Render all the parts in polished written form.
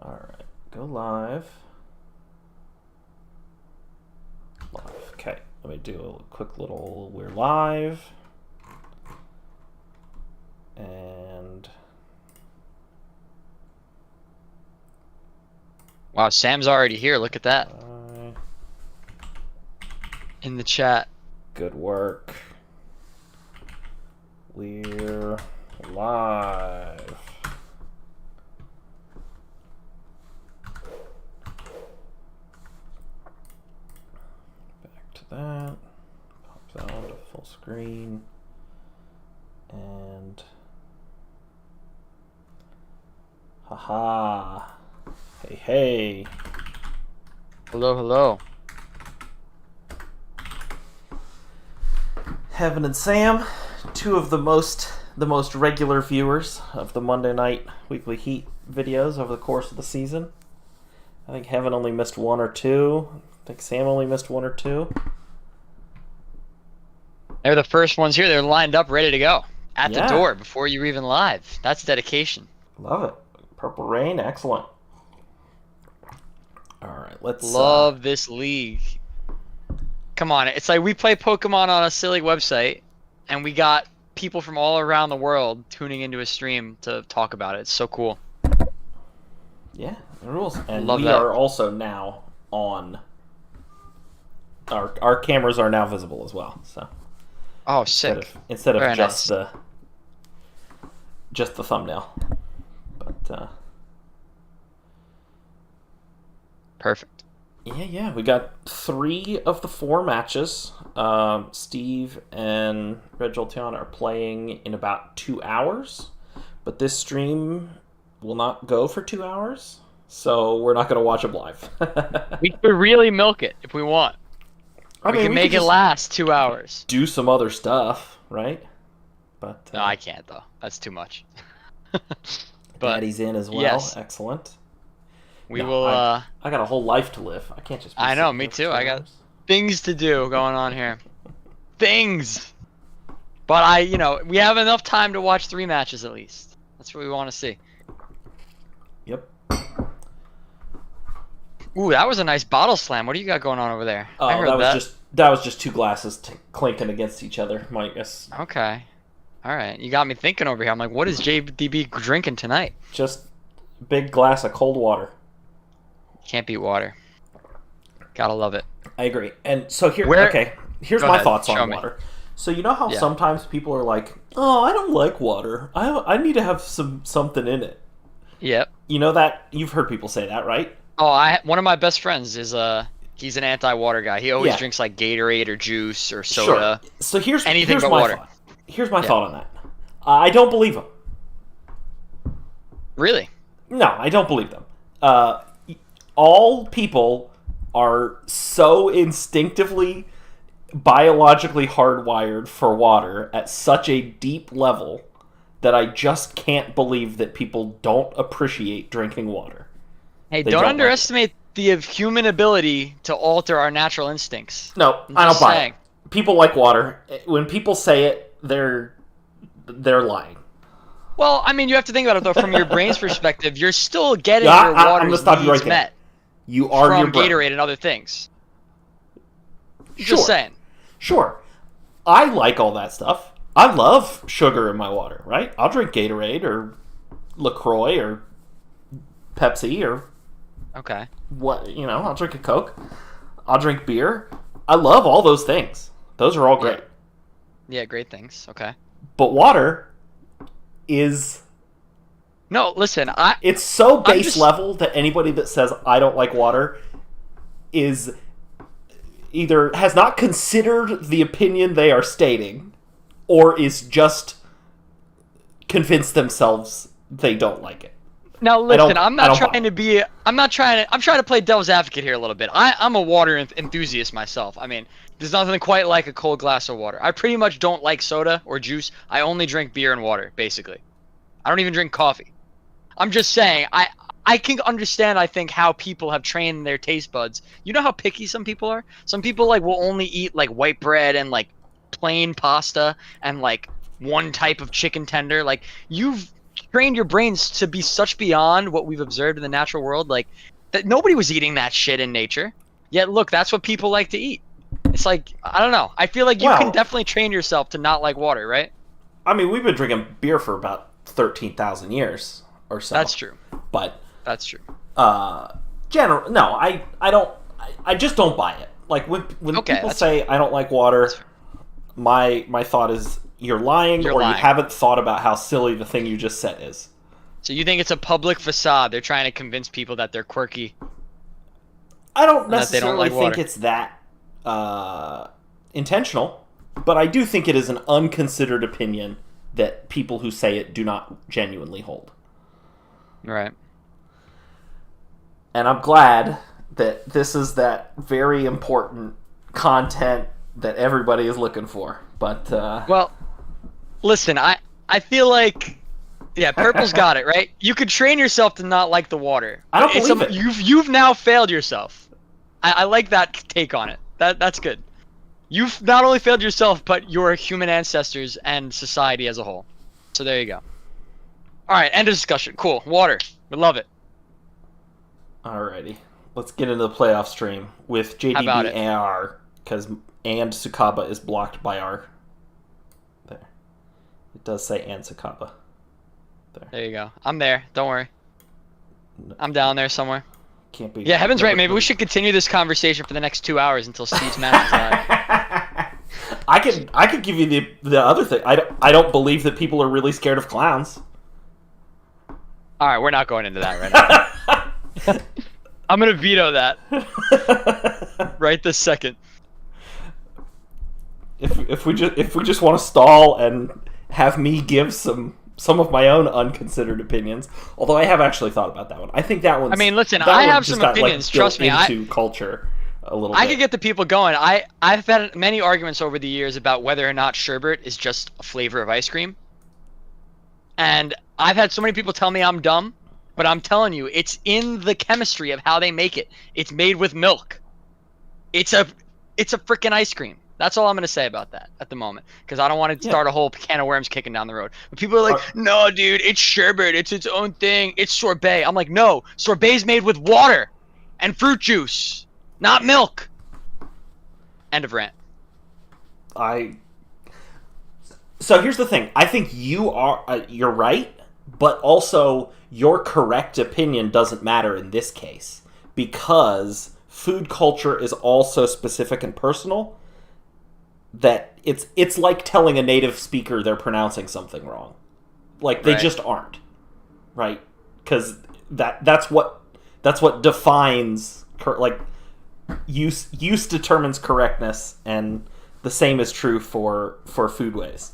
Alright, go live. Live. Okay, let me do a quick little we're live. And wow, Sam's already here. Look at that. In the chat. Good work. We're live. Back to that. Pop that onto full screen. And haha. Hey, hey. Hello, hello. Heaven and Sam, two of the most regular viewers of the Monday Night Weekly Heat videos over the course of the season. I think Heaven only missed one or two. I think Sam only missed one or two. They're the first ones here. They're lined up, ready to go. At the door before you're even live. That's dedication. Love it. Purple Rain, excellent. Alright, let's... Love this league. Come on, it's like we play Pokemon on a silly website, and we got people from all around the world tuning into a stream to talk about it. It's so cool. Yeah, the rules. And Love we that. are also now on... Our cameras are now visible as well, so... Oh, sick. Instead of Very just nice. the thumbnail. But Perfect. yeah, we got 3 of the 4 matches. Steve and Red Jolteon are playing in about 2 hours, but this stream will not go for 2 hours, so we're not going to watch them live. We could really milk it if we want. I mean, we can make it last 2 hours. Do some other stuff, right? But No, I can't though. That's too much. But Daddy's in as well. Yes. Excellent. We will. I got a whole life to live. I can't just. Be I know, sitting me here for too. 2 I got hours. things to do going on here. Things. But we have enough time to watch 3 matches at least. That's what we want to see. Yep. Ooh, that was a nice bottle slam. What do you got going on over there? Oh, I heard that was just 2 glasses clinking against each other. My guess. Okay. All right. You got me thinking over here. I'm like, what is JDB drinking tonight? Just big glass of cold water. Can't beat water. Gotta love it. I agree. And so here's Go my ahead, thoughts show on me. water. So you know how Yeah. sometimes people are like, "Oh, I don't like water. I need to have something in it." Yep. You know that you've heard people say that, right? Oh, one of my best friends is he's an anti-water guy. He always Yeah. drinks like Gatorade or juice or soda. Sure. So here's Anything but my water. thought. Here's my thought on that. I don't believe them. Really? No, I don't believe them. All people are so instinctively, biologically hardwired for water at such a deep level that I just can't believe that people don't appreciate drinking water. Hey, They don't don't underestimate the human ability to alter our natural instincts. No, I'm I don't just buy saying. it. People like water. When people say it, they're lying. Well, I mean, you have to think about it though. From your brain's perspective, you're still getting Yeah, your I'm water gonna stop you needs right there. met You are your from brain. Gatorade and other things. Sure. Just saying. Sure. I like all that stuff. I love sugar in my water, right? I'll drink Gatorade or LaCroix or Pepsi or Okay. I'll drink a Coke. I'll drink beer. I love all those things. Those are all great. Yeah, great things. Okay. But water is... No, listen, It's so base just- level that anybody that says, I don't like water, is either has not considered the opinion they are stating, or is just convinced themselves they don't like it. Now listen, I I'm not don't trying to play devil's advocate here a little bit. I'm a water enthusiast myself. I mean, there's nothing quite like a cold glass of water. I pretty much don't like soda or juice. I only drink beer and water, basically. I don't even drink coffee. I'm just saying, I can understand, I think, how people have trained their taste buds. You know how picky some people are? Some people will only eat white bread and plain pasta and one type of chicken tender. You've trained your brains to be such beyond what we've observed in the natural world, like that nobody was eating that shit in nature. Yet look, that's what people like to eat. It's like, I don't know. I feel like you can Well, definitely train yourself to not like water, right? I mean, we've been drinking beer for about 13,000 years or so. That's true. But That's true. no, I don't. I just don't buy it. Like when people say I don't like water, my thought is you're lying, You're or lying. you haven't thought about how silly the thing you just said is. So you think it's a public facade? They're trying to convince people that they're quirky. I don't that they don't necessarily like think water. it's that intentional, but I do think it is an unconsidered opinion that people who say it do not genuinely hold. Right. And I'm glad that this is that very important content that everybody is looking for. But Well, listen, I feel like, yeah, Purple's got it, right? You could train yourself to not like the water. I don't believe it. You've now failed yourself. I like that take on it. That's good. You've not only failed yourself, but your human ancestors and society as a whole. So there you go. All right, end of discussion. Cool. Water. We love it. alrighty, let's get into the playoff stream with How about it? JDBAR because and Sucaba is blocked by our. There, it does say and Sucaba. There you go. I'm there. Don't worry. I'm down there somewhere. Can't be. Yeah, Heaven's right. Maybe we should continue this conversation for the next 2 hours until Steve's match is live. I could give you the other thing. I don't believe that people are really scared of clowns. All right, we're not going into that right now. I'm gonna veto that right this second. If we just want to stall and have me give some of my own unconsidered opinions, although I have actually thought about that one. I think that one. I mean, listen, I have some opinions. Trust me, into culture a little. I bit. could get the people going. I've had many arguments over the years about whether or not sherbet is just a flavor of ice cream, and I've had so many people tell me I'm dumb, but I'm telling you, it's in the chemistry of how they make it. It's made with milk. It's a freaking ice cream. That's all I'm going to say about that at the moment, because I don't want to start a whole can of worms kicking down the road. But people are like, no, dude, it's sherbet. It's its own thing. It's sorbet. I'm like, no, sorbet's made with water and fruit juice, not milk. End of rant. So here's the thing. I think you're right, but also your correct opinion doesn't matter in this case, because food culture is also specific and personal. That it's like telling a native speaker they're pronouncing something wrong, like they just aren't, right? Because that's what defines like use determines correctness, and the same is true for foodways.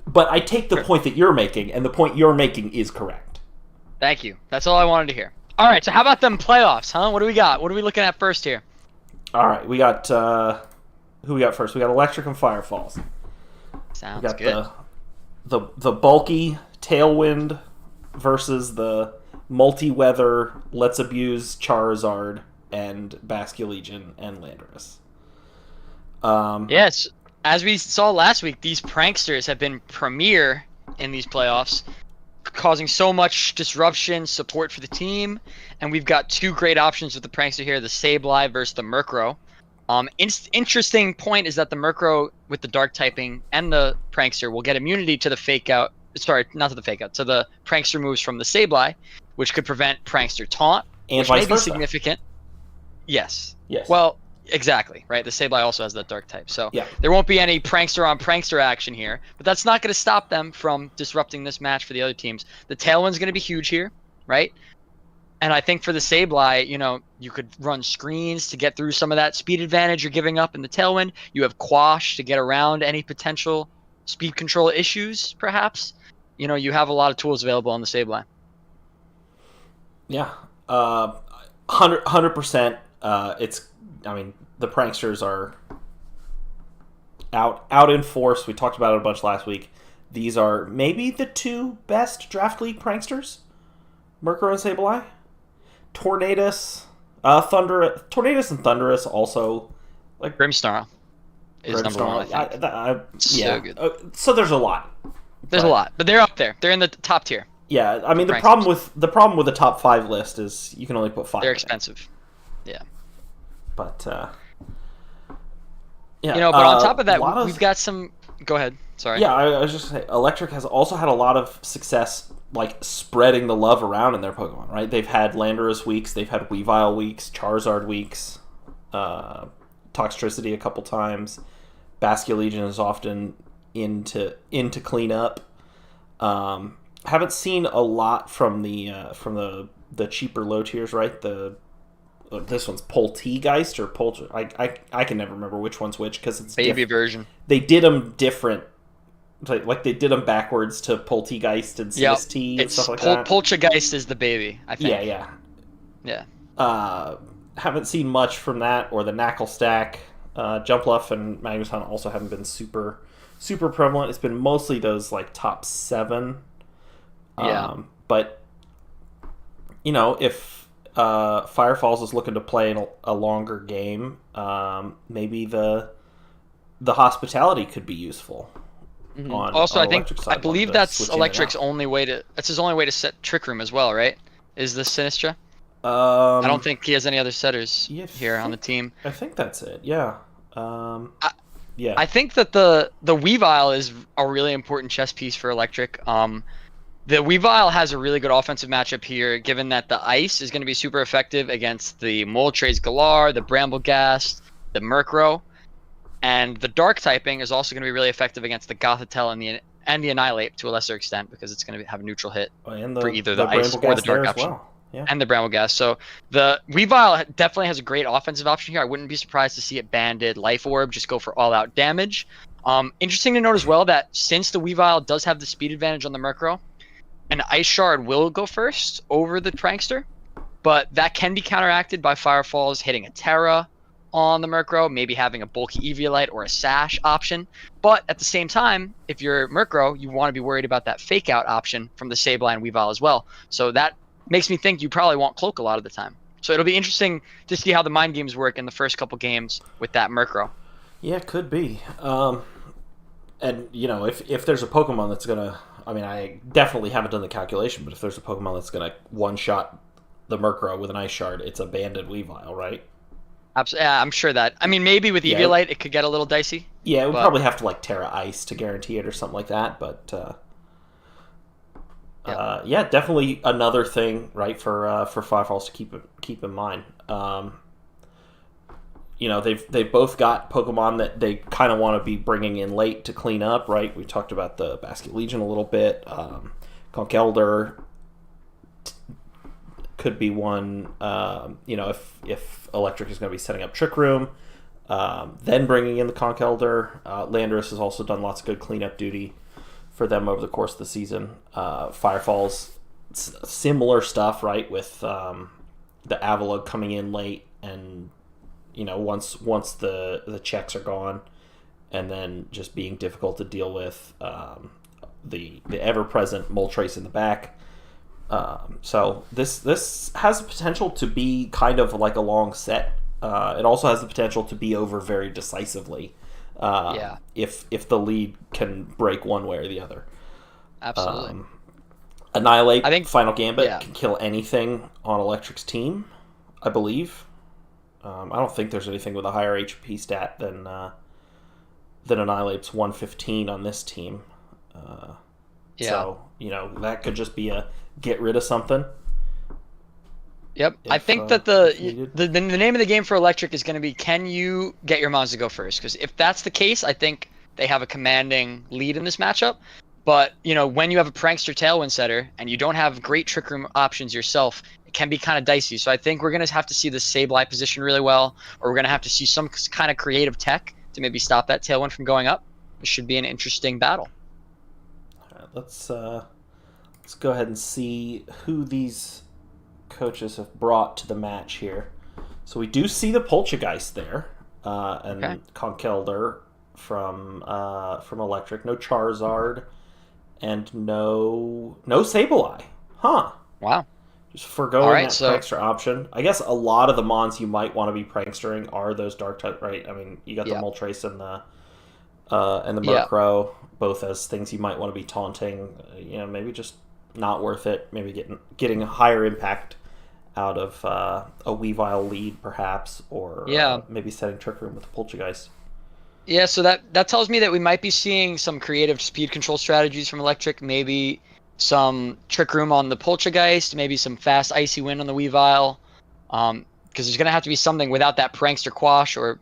But I take the point that you're making, and the point you're making is correct. Thank you. That's all I wanted to hear. All right, so how about them playoffs, huh? What do we got? What are we looking at first here? All right, we got. Who we got first? We got Electric and Firefalls. Sounds we got good. The bulky Tailwind versus the multi-weather Let's Abuse Charizard and Basculegion and Landorus. Yes, as we saw last week, these pranksters have been premier in these playoffs, causing so much disruption, support for the team, and we've got two great options with the prankster here: the Sableye versus the Murkrow. Interesting point is that the Murkrow with the dark typing and the prankster will get immunity to the fake out. Sorry, not to the fake out, to the prankster moves from the Sableye, which could prevent prankster taunt, and which vice may be versa. significant. Yes. Yes. Well, exactly, right? The Sableye also has that dark type, so there won't be any prankster on prankster action here, but that's not going to stop them from disrupting this match for the other teams. The Tailwind's going to be huge here, right? And I think for the Sableye, you could run screens to get through some of that speed advantage you're giving up in the Tailwind. You have Quash to get around any potential speed control issues, perhaps. You have a lot of tools available on the Sableye. Yeah. 100%. The pranksters are out in force. We talked about it a bunch last week. These are maybe the two best draft league pranksters, Murkrow and Sableye. Tornadus and Thundurus also, like Grimmsnarl is number one, I think. So So good. So there's a lot, There's a lot, but they're up there. They're in the top tier. Yeah, I mean the problem with the top 5 list is you can only put 5. They're expensive. Yeah. But yeah, but on top of that, we've got some. Go ahead. Sorry. Yeah, I was just saying, Electric has also had a lot of success, like spreading the love around in their Pokemon. Right? They've had Landorus weeks, they've had Weavile weeks, Charizard weeks, Toxtricity a couple times. Basculegion is often into cleanup. Haven't seen a lot from the cheaper low tiers, right? This one's Poltegeist or I can never remember which one's which because it's baby version. They did them different, like they did them backwards to Poltegeist and CST and stuff like that. Poltegeist is the baby, I think. Yeah. Haven't seen much from that or the Knackle Stack. Jumpluff and Magnus Hunt also haven't been super prevalent. It's been mostly those like top 7. But if Fire Falls is looking to play in a longer game, maybe the hospitality could be useful. Mm-hmm. Also, I believe that's Electric's only way to. That's his only way to set Trick Room as well, right? Is the Sinistra? I don't think he has any other setters here on the team. I think that's it. Yeah. I think that the Weavile is a really important chess piece for Electric. The Weavile has a really good offensive matchup here, given that the Ice is going to be super effective against the Moltres Galar, the Bramblegast, the Murkrow, and the Dark typing is also going to be really effective against the Gothitelle and the Annihilate to a lesser extent because it's going to have a neutral hit for either the Ice or the Dark option. Well. Yeah. And the Bramblegast. So the Weavile definitely has a great offensive option here. I wouldn't be surprised to see it banded Life Orb, just go for all-out damage. Interesting to note as well that since the Weavile does have the speed advantage on the Murkrow, an Ice Shard will go first over the Prankster, but that can be counteracted by Fire Falls hitting a Terra on the Murkrow, maybe having a bulky Eviolite or a Sash option. But at the same time, if you're Murkrow, you want to be worried about that Fake Out option from the Sableye Weavile as well. So that makes me think you probably want Cloak a lot of the time. So it'll be interesting to see how the mind games work in the first couple games with that Murkrow. Yeah, it could be. And, if there's a Pokemon that's going to... I mean, I definitely haven't done the calculation, but if there's a Pokemon that's going to one-shot the Murkrow with an Ice Shard, it's a banded Weavile, right? Absolutely. Yeah, I'm sure that. I mean, maybe with Eviolite, it could get a little dicey. Yeah, it would probably have to, Terra Ice to guarantee it or something like that, but... definitely another thing, right, for Fire Falls to keep in mind. They've both got Pokemon that they kind of want to be bringing in late to clean up, right? We talked about the Basculegion a little bit. Conkeldurr could be one. If Electric is going to be setting up Trick Room, then bringing in the Conkeldurr. Landorus has also done lots of good cleanup duty for them over the course of the season. Fire Falls, similar stuff, right? With the Avalugg coming in late, and once the checks are gone, and then just being difficult to deal with. The ever-present Moltres in the back. So this has the potential to be kind of like a long set. It also has the potential to be over very decisively. If the lead can break one way or the other. Absolutely. Annihilate, I think Final Gambit can kill anything on Electric's team, I believe. I don't think there's anything with a higher HP stat than Annihilate's 115 on this team. So, that could just be a get rid of something. Yep. I think that the name of the game for Electric is going to be, can you get your mons to go first? Because if that's the case, I think they have a commanding lead in this matchup. But, when you have a Prankster Tailwind setter and you don't have great Trick Room options yourself, it can be kind of dicey. So I think we're going to have to see the Sableye position really well, or we're going to have to see some kind of creative tech to maybe stop that Tailwind from going up. It should be an interesting battle. All right, let's go ahead and see who these coaches have brought to the match here. So we do see the Poltegeist there, and Conkeldurr from Electric. No Charizard, and no Sableye. Huh. Wow. Just forgoing that Prankster option. I guess a lot of the mons you might want to be Prankstering are those Dark type, right? I mean, you got the Moltres and and the Yeah. Murkrow, both as things you might want to be taunting. Maybe just not worth it. Maybe getting a higher impact out of a Weavile lead, perhaps, or Yeah. maybe setting Trick Room with the Poltergeist. Yeah, so that tells me that we might be seeing some creative speed control strategies from Electric, maybe some Trick Room on the Poltergeist, maybe some fast Icy Wind on the Weavile. Because there's gonna have to be something without that Prankster Quash or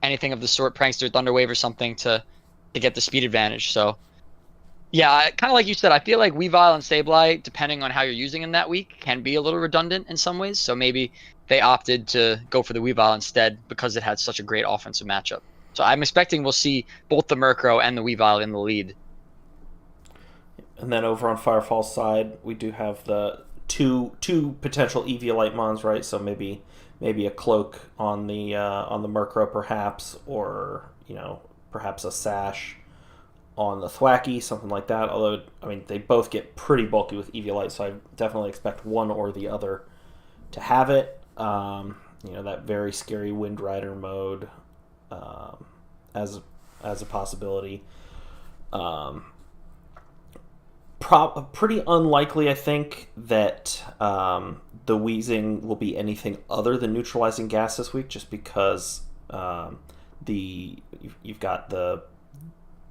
anything of the sort, Prankster Thunderwave or something to get the speed advantage. So yeah, kind of like you said, I feel like Weavile and Sableye, depending on how you're using them that week, can be a little redundant in some ways. So maybe they opted to go for the Weavile instead because it had such a great offensive matchup. So I'm expecting we'll see both the Murkrow and the Weavile in the lead. And then over on Firefall's side, we do have the two potential Eviolite mons, right? So maybe a cloak on the Murkrow, perhaps, or perhaps a sash on the Thwacky, something like that. Although, I mean, they both get pretty bulky with Eviolite, so I definitely expect one or the other to have it. That very scary Wind Rider mode as a possibility. Pretty unlikely, I think, that the Wheezing will be anything other than neutralizing gas this week, just because you've got the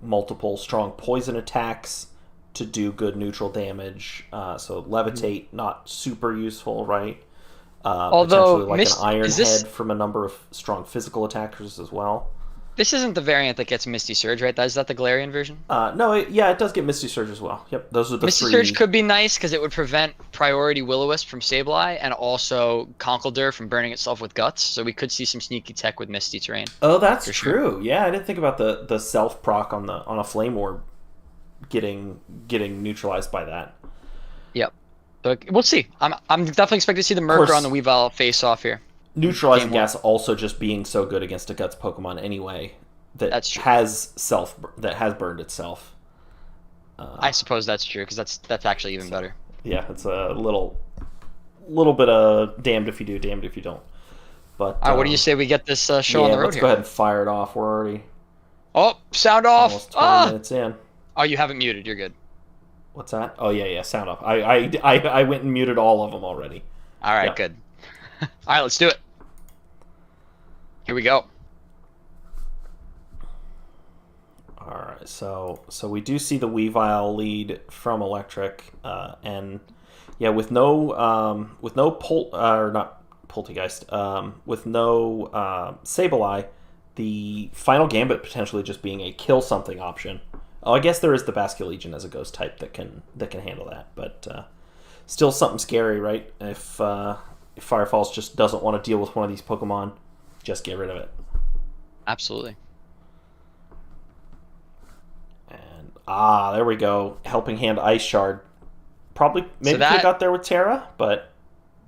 multiple strong poison attacks to do good neutral damage. So Levitate, not super useful, right? Although potentially like an Iron this Head from a number of strong physical attackers as well. this isn't the variant that gets Misty Surge, right? Is that the Galarian version? No, it does get Misty Surge as well. Yep, those are the Misty three. Surge could be nice because it would prevent priority Will-O-Wisp from Sableye and also Conkeldurr from burning itself with Guts. So we could see some sneaky tech with Misty Terrain. Oh, that's true. Sure. Yeah, I didn't think about the self proc on a Flame Orb getting neutralized by that. Yep. But we'll see. I'm definitely expecting to see the Murkrow on the Weavile face off here. Neutralizing gas also just being so good against a Guts Pokemon anyway that's true. that has burned itself. I suppose that's true because that's actually even better. Yeah, it's a little bit of damned if you do, damned if you don't. But all right, what do you say we get this show on the road let's here? go ahead and fire it off. We're already sound off. Almost 20 minutes in. Oh, you have it muted. You're good. What's that? Oh yeah, sound off. I went and muted all of them already. All right, good. All right, let's do it. Here we go. All right, so we do see the Weavile lead from Electric, and yeah, with no Poltergeist, with no Sableye, the final Gambit potentially just being a kill something option. Oh, I guess there is the Basculegion as a ghost type that can handle that, but still something scary, right? If Firefalls just doesn't want to deal with one of these Pokemon, just get rid of it. Absolutely. And there we go. Helping Hand Ice Shard. Maybe could have got there with Terra, but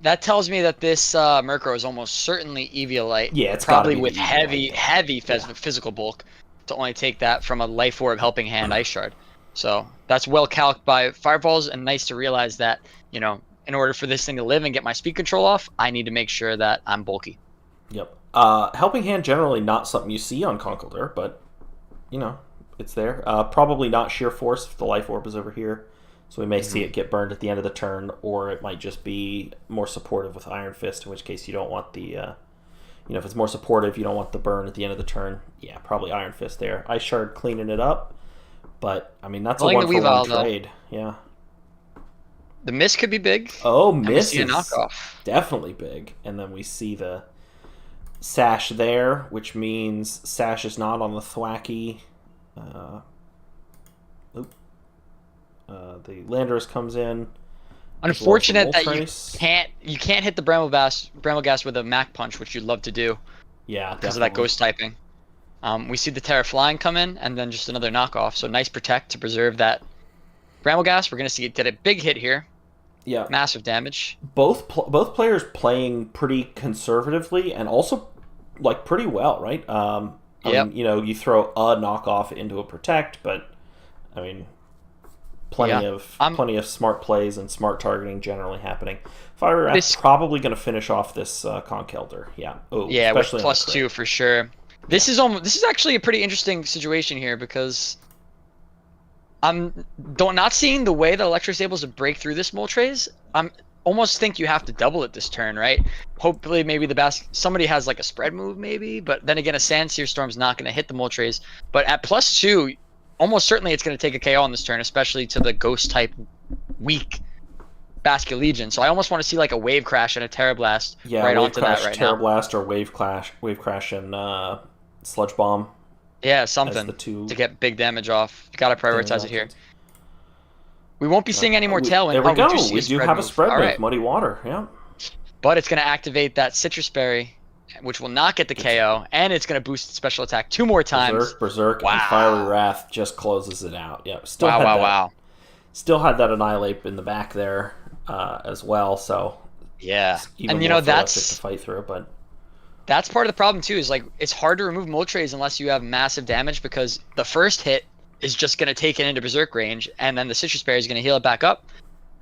that tells me that this Murkrow is almost certainly Eviolite. Yeah, it's probably gotta be with Eviolite, heavy physical bulk to only take that from a Life Orb Helping Hand Ice Shard. So that's well calced by Fireballs, and nice to realize that, in order for this thing to live and get my speed control off, I need to make sure that I'm bulky. Yep. Helping Hand generally not something you see on Conkeldurr, but it's there. Probably not Sheer Force if the Life Orb is over here, so we may see it get burned at the end of the turn, or it might just be more supportive with Iron Fist, in which case you don't want the if it's more supportive, you don't want the burn at the end of the turn. Yeah, probably Iron Fist there. Ice Shard cleaning it up, but I mean that's a 1-for-1 trade. Yeah. The miss could be big. Oh, miss is a knockoff. Definitely big, and then we see the Sash there, which means Sash is not on the Thwacky. The Landorus comes in. Unfortunate that you can't hit the Bramble-Gas with a Mac Punch, which you'd love to do. Yeah, because of that ghost typing. We see the Terra Flying come in, and then just another knockoff. So nice protect to preserve that Bramble-Gas. We're gonna see it get a big hit here. Yeah, massive damage. Both players playing pretty conservatively and also pretty well, right? I mean, you throw a knockoff into a protect, but I mean, plenty of smart plays and smart targeting generally happening. Fire Rat's probably going to finish off this Conkeldurr. Yeah. Yeah, with +2 for sure. This is actually a pretty interesting situation here because I'm don't not seeing the way that Electric's able to break through this Moltres. I'm almost think you have to double it this turn, right? Hopefully, maybe somebody has like a spread move, maybe. But then again, a Sandseer Storm's not going to hit the Moltres. But at +2, almost certainly it's going to take a KO on this turn, especially to the Ghost type weak Basket Legion. So I almost want to see like a Wave Crash and a Terra Blast Yeah, right Wave onto Crash, that right Terra now. Blast, or Wave Crash, and Sludge Bomb Yeah, as the something two to get big damage off. You got to damage prioritize it here. options. We won't be seeing any more Tailwind. There we Oh, we do go. see We a do spread have a move. spread All move, right. Muddy Water. Yeah. But it's going to activate that Citrus Berry, which will not get the KO, and it's going to boost its special attack 2 more times. Berserk, and Fiery Wrath just closes it out. Yeah, Wow. Still had that Annihilate in the back there as well. So Yeah, even and more for Electric to fight through. But that's part of the problem too. Is like it's hard to remove Moltres unless you have massive damage because the first hit is just going to take it into Berserk range, and then the Citrus Berry is going to heal it back up.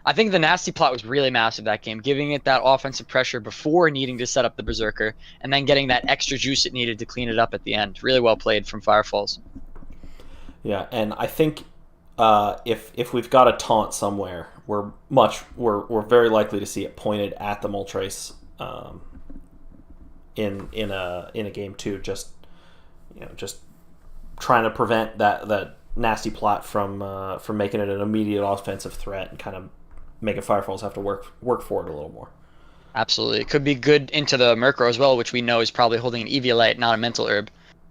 I think the Nasty Plot was really massive that game, giving it that offensive pressure before needing to set up the Berserker, and then getting that extra juice it needed to clean it up at the end. Really well played from Firefalls. Yeah, and I think if we've got a taunt somewhere, we're very likely to see it pointed at the Moltres in a game too. Just trying to prevent that Nasty Plot from making it an immediate offensive threat and kind of making Firefalls have to work for it a little more. Absolutely. It could be good into the Murkrow as well, which we know is probably holding an Eviolite, not a Mental Herb,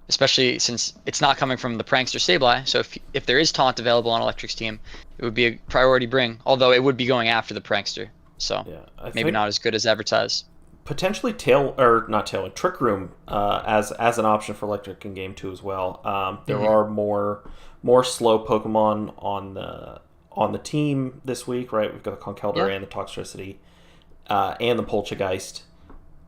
especially since it's not coming from the Prankster Sableye. So if there is Taunt available on Electric's team, it would be a priority bring, although it would be going after the Prankster. So yeah, maybe not as good as advertised. Potentially Trick Room as an option for Electric in Game 2 as well. There are more slow Pokemon on the team this week, right? We've got the Conkeldurr and the Toxtricity and the Poltergeist.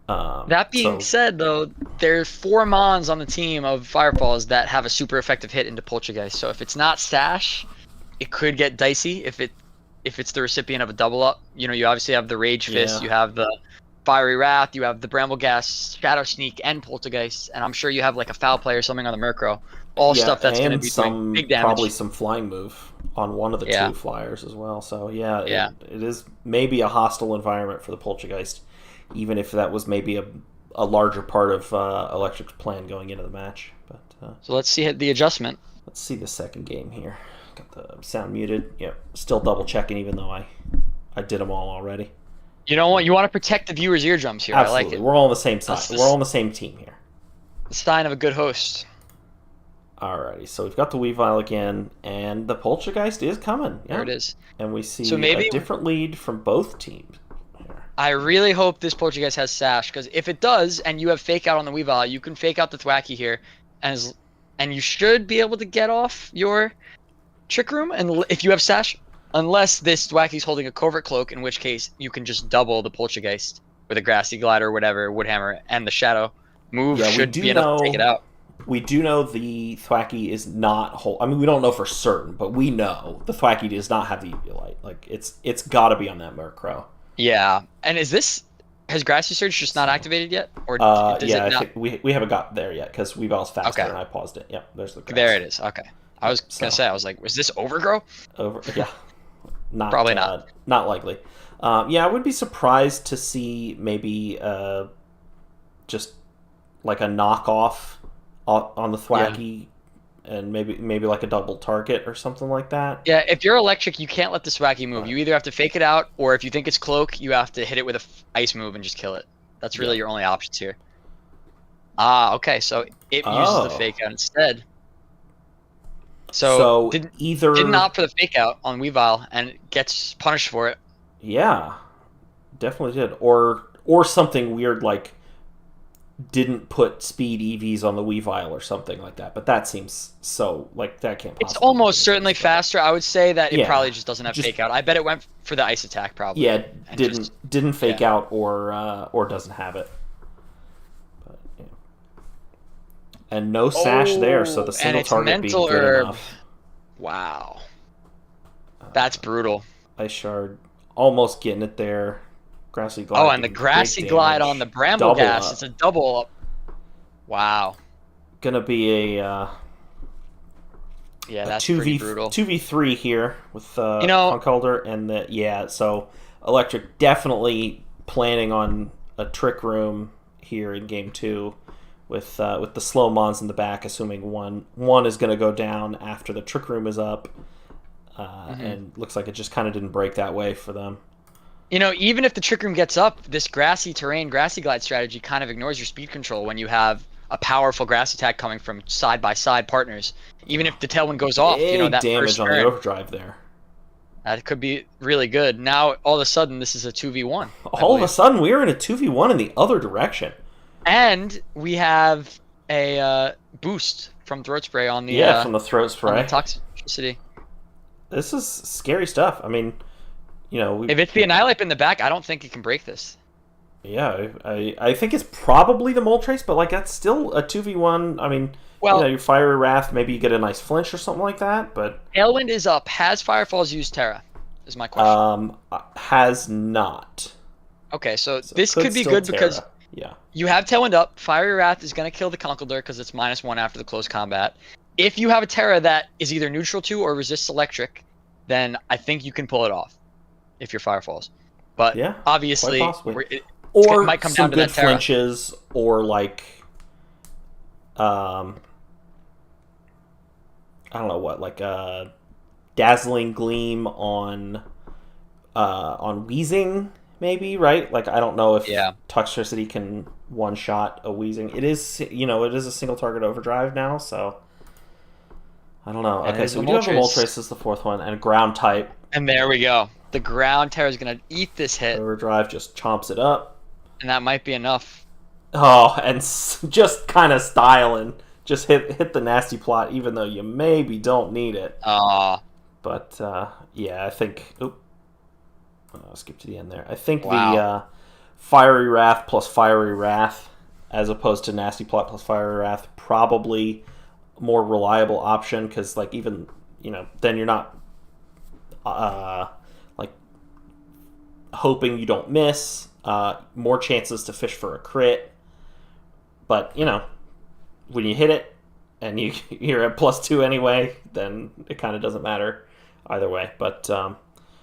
That being said, though, there's 4 Mons on the team of Firefalls that have a super effective hit into Poltergeist. So if it's not Sash, it could get dicey if it's the recipient of a double up. You obviously have the Rage Fist, you have the Fiery Wrath, you have the Brambleghast, Shadow Sneak, and Poltergeist, and I'm sure you have like a Foul Play or something on the Murkrow. All stuff that's going to be doing big damage. Probably some Flying Move on one of the 2 flyers as well. So it is maybe a hostile environment for the Poltergeist, even if that was maybe a larger part of Electric's plan going into the match. But so let's see the adjustment. Let's see the second game here. Got the sound muted. Yep, still double checking even though I did them all already. You know what? You want to protect the viewers' eardrums here. Absolutely. I like it. We're all on the same side. We're all on the same team here. The sign of a good host. Alrighty, so we've got the Weavile again, and the Poltergeist is coming. Yeah. There it is. And we see a different lead from both teams. I really hope this Poltergeist has Sash, because if it does, and you have Fake Out on the Weavile, you can Fake Out the Thwackey here, and you should be able to get off your Trick Room, and if you have Sash, unless this Thwackey's holding a Covert Cloak, in which case you can just double the Poltergeist with a Grassy Glider or whatever, Woodhammer, and the Shadow move should be enough to take it out. We do know the Thwackey is not I mean, we don't know for certain, but we know the Thwackey does not have the Eviolite. Like, it's got to be on that Murkrow. Yeah. And has Grassy Surge just not activated yet? Or does it not? I think we haven't got there yet because Weavile's faster and I paused it. Yep, there's the Grass. There it is. Okay. I was going to say, I was like, was this Overgrow? Yeah. Probably not. Not likely. I would be surprised to see maybe just like a knockoff on the Thwackey, and maybe like a double target or something like that. Yeah, if you're Electric, you can't let the Thwackey move. You either have to Fake it out, or if you think it's Cloak, you have to hit it with a Ice move and just kill it. That's really your only options here. Okay, so it uses the Fake Out instead. So didn't opt for the Fake Out on Weavile and gets punished for it. Yeah, definitely did. Or something weird like didn't put speed EVs on the Weavile or something like that. But that seems so like that can't possibly. It's almost certainly faster. I would say that it probably just doesn't have Fake Out. I bet it went for the Ice attack probably. Yeah, didn't Fake Out or doesn't have it. But, and no Sash there, so the single target being good enough. Wow, that's brutal. Ice Shard almost getting it there. Grassy Glide. Oh, and the Grassy Glide on the Brambleghast. It's a double up. Wow. gonna be Yeah, a that's pretty brutal. 2v3 here with You know, Conkalder and so Electric definitely planning on a trick room here in game 2 with the slow mons in the back, assuming one is going to go down after the trick room is up, and looks like it just kind of didn't break that way for them. even if the trick room gets up, this grassy terrain, grassy glide strategy kind of ignores your speed control when you have a powerful grass attack coming from side-by-side partners. Even if the tailwind goes off, Big that damage first on turn, the overdrive there. that could be really good. Now, all of a sudden, this is a 2v1. All of a sudden, we were in a 2v1 in the other direction. And we have a boost from Throat Spray on the from the Throat Spray. on the toxicity. This is scary stuff. I mean, if it's the Annihilate in the back, I don't think it can break this. Yeah, I think it's probably the Moltres, but that's still a 2v1. I mean, your Fiery Wrath, maybe you get a nice flinch or something like that, but Tailwind is up. Has Firefalls used Terra? Is my question. Has not. Okay, so this could be good because you have Tailwind up. Fiery Wrath is going to kill the Conkeldurr because it's -1 after the close combat. If you have a Terra that is either neutral to or resists electric, then I think you can pull it off if you're Firefalls. But obviously, or it might come some down to good that Terra. flinches, or I don't know what, Dazzling Gleam on Wheezing, maybe, right? I don't know if Toxicity can one-shot a Wheezing. It is, it is a single target overdrive now, so I don't know. Okay, so we do have a Moltres as the fourth one, and a ground type. And there we go. The ground Terra is going to eat this hit. Overdrive just chomps it up. And that might be enough. Oh, and just kind of styling. Just hit the nasty plot, even though you maybe don't need it. But, I think... I'll skip to the end there. I think the Fiery Wrath plus Fiery Wrath, as opposed to Nasty Plot plus Fiery Wrath, probably more reliable option, because, even, then you're not, hoping you don't miss, more chances to fish for a crit. But, when you hit it and you're at +2 anyway, then it kind of doesn't matter either way. But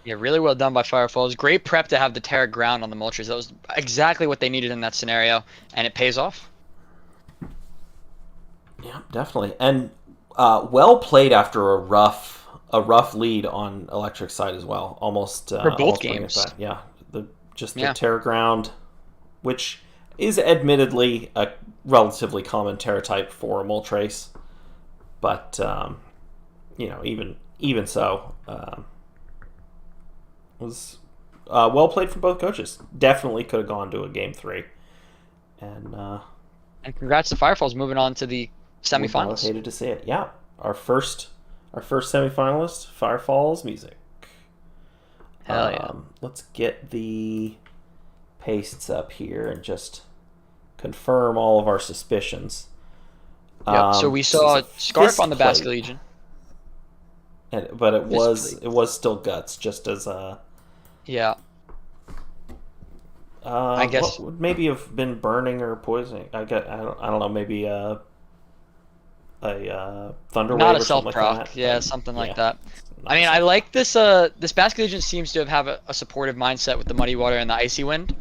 really well done by Firefalls. Great prep to have the Terra ground on the Moltres. That was exactly what they needed in that scenario, and it pays off. Yeah, definitely. And well played after a rough lead on Electric side as well. Almost for both games. Yeah, the Terra ground, which is admittedly a relatively common Terra type for a Moltres, but even so, was well played from both coaches. Definitely could have gone to a game 3, and congrats to Firefalls moving on to the semifinals. Hated to see it. Yeah, our first semifinalist, Firefalls music. Hell yeah! Let's get the pastes up here and just confirm all of our suspicions. Yep. So we saw Scarf on the Basket Legion, but it was still Guts, just as a I guess what would maybe have been burning or poisoning. I don't know. Maybe a Thunder Wave or something like that. Yeah, something like that. I mean, I like this. This Basket Legion seems to have a supportive mindset with the Muddy Water and the Icy Wind.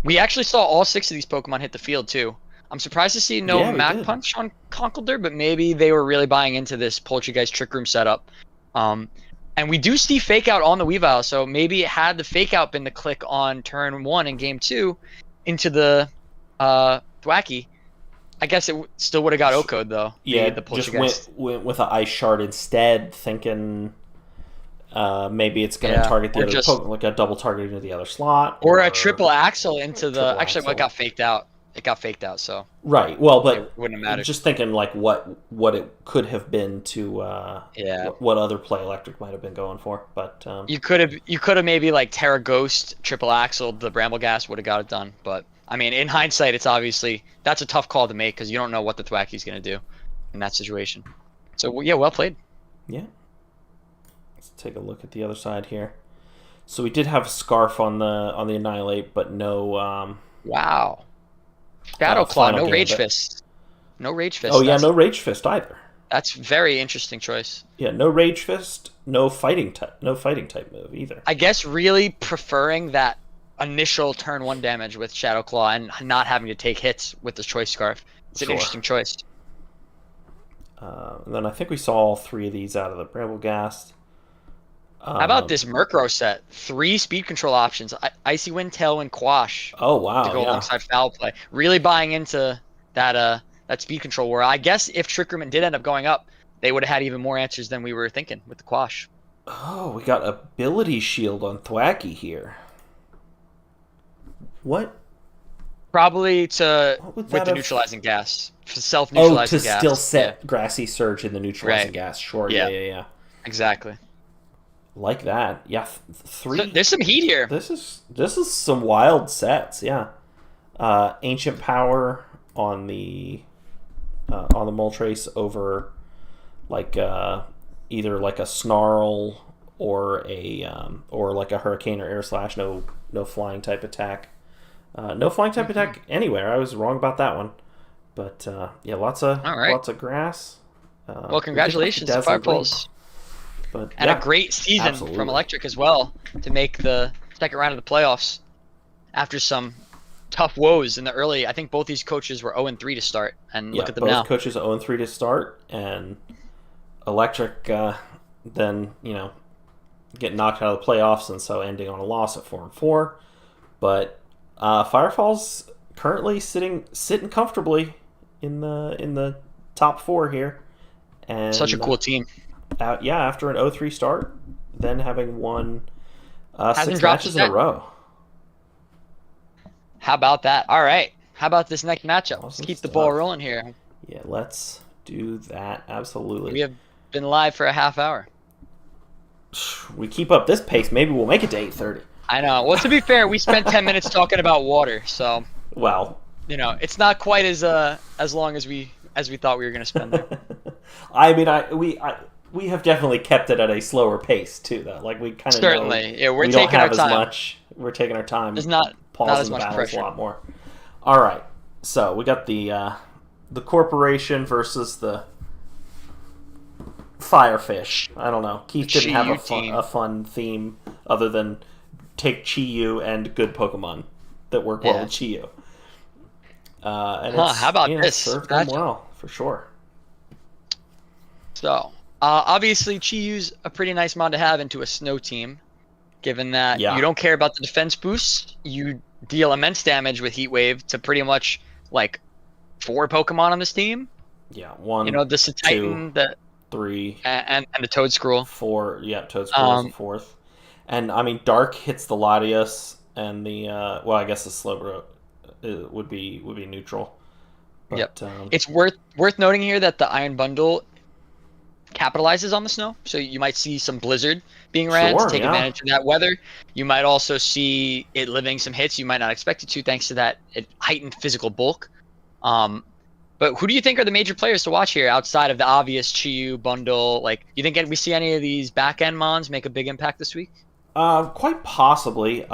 We actually saw all 6 of these Pokemon hit the field too. I'm surprised to see no Mach Punch on Conkeldurr, but maybe they were really buying into this Poltergeist Trick Room setup. And we do see Fake Out on the Weavile, so maybe had the Fake Out been the click on turn 1 in game 2 into the Thwackey, I guess it still would have got Oko'd though. Yeah, the just went with an Ice Shard instead, thinking maybe it's going to target the other Pokemon, like a double target into the other slot. Or a triple axle into the... Actually, what got faked out? It got faked out, so... Right, well, but it wouldn't have mattered. Just thinking what it could have been to... what other play Electric might have been going for, but... You could have maybe Terra Ghost, triple axle, the Brambleghast would have got it done, but... I mean, in hindsight, it's obviously... That's a tough call to make, because you don't know what the Thwackey's going to do in that situation. So, yeah, well played. Yeah. Let's take a look at the other side here. So we did have Scarf on the Annihilate, but no... wow. Shadow Claw, no Rage Fist. No Rage Fist. Oh yeah, no Rage Fist either. That's very interesting choice. Yeah, no Rage Fist, no fighting type move either. I guess really preferring that initial turn 1 damage with Shadow Claw and not having to take hits with the Choice Scarf. It's an interesting choice. And then I think we saw all 3 of these out of the Bramble Ghast. How about this Murkrow set? 3 speed control options: Icy Wind, Tailwind, Quash. Oh wow! To go alongside Foul Play. Really buying into that speed control. Where I guess if Trick Room did end up going up, they would have had even more answers than we were thinking with the Quash. Oh, we got Ability Shield on Thwackey here. What? Probably with the neutralizing gas. Self-neutralizing gas. Oh, to still set Grassy Surge in the neutralizing gas. Sure, yeah. Exactly. Like that. Yeah, 3. So there's some heat here. This is some wild sets, yeah. Ancient Power on the Moltres over like either like a Snarl or like a Hurricane or Air Slash, no flying type attack. No flying type attack anywhere. I was wrong about that one. But yeah, lots of grass. Well, congratulations to Firepulse. And a great season from Electric as well to make the second round of the playoffs after some tough woes in the early. I think both these coaches were 0-3 to start, and look at them now. Both coaches 0-3 to start, and Electric then get knocked out of the playoffs, and so ending on a loss at 4-4. But Firefall's currently sitting comfortably in the top 4 here, and such a cool team. After an 0-3 start, then having won 6 matches in a row. How about that? All right. How about this next matchup? Let's keep the ball rolling here. Yeah, let's do that. Absolutely. We have been live for a half hour. We keep up this pace, maybe we'll make it to 8:30. I know. Well, to be fair, we spent 10 minutes talking about water, so it's not quite as long as we thought we were going to spend there. I mean, we have definitely kept it at a slower pace too, though. Like we kind of certainly, we're taking our time. We're taking our time. There's not as much pressure. A lot more. All right, so we got the corporation versus the Firefish. I don't know. Keith didn't have a fun theme other than take Chi-Yu and good Pokemon that work well with Chi-Yu. How about this? Served them well for sure. So. Obviously, Chi-Yu's a pretty nice mod to have into a snow team, given that you don't care about the defense boosts. You deal immense damage with Heat Wave to pretty much like 4 Pokemon on this team. Yeah, 1, the Cetitan, 2, 3, and the Toedscruel. 4, yeah, Toedscruel is the 4th. And I mean, Dark hits the Latios, and the I guess the Slowbro would be neutral. But, it's worth noting here that the Iron Bundle capitalizes on the snow, so you might see some Blizzard being ran to take advantage of that weather. You might also see it living some hits you might not expect it to, thanks to that heightened physical bulk. But who do you think are the major players to watch here outside of the obvious Chi-Yu bundle? Like, you think we see any of these back end mons make a big impact this week? Quite possibly.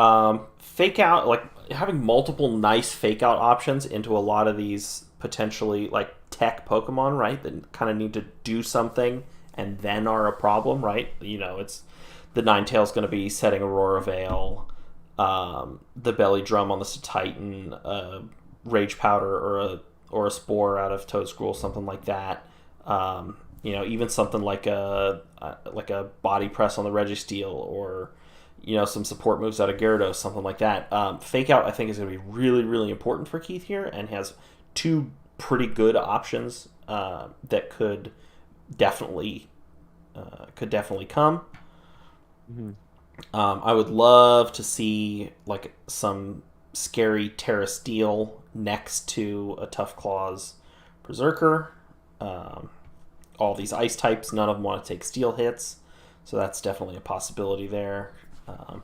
Fake out, like having multiple nice fake out options into a lot of these potentially like tech Pokemon, right, that kind of need to do something and then are a problem, right? It's the Ninetales going to be setting Aurora Veil, the Belly Drum on the Titan, Rage Powder or a Spore out of Toedscruel, something like that. Even something like a Body Press on the Registeel, or some support moves out of Gyarados, something like that. Fake out, I think, is going to be really, really important for Keith here, and has 2 pretty good options that could definitely come. Mm-hmm. I would love to see like some scary Terra Steel next to a Tough Claws Berserker. All these ice types, none of them want to take steel hits, so that's definitely a possibility there.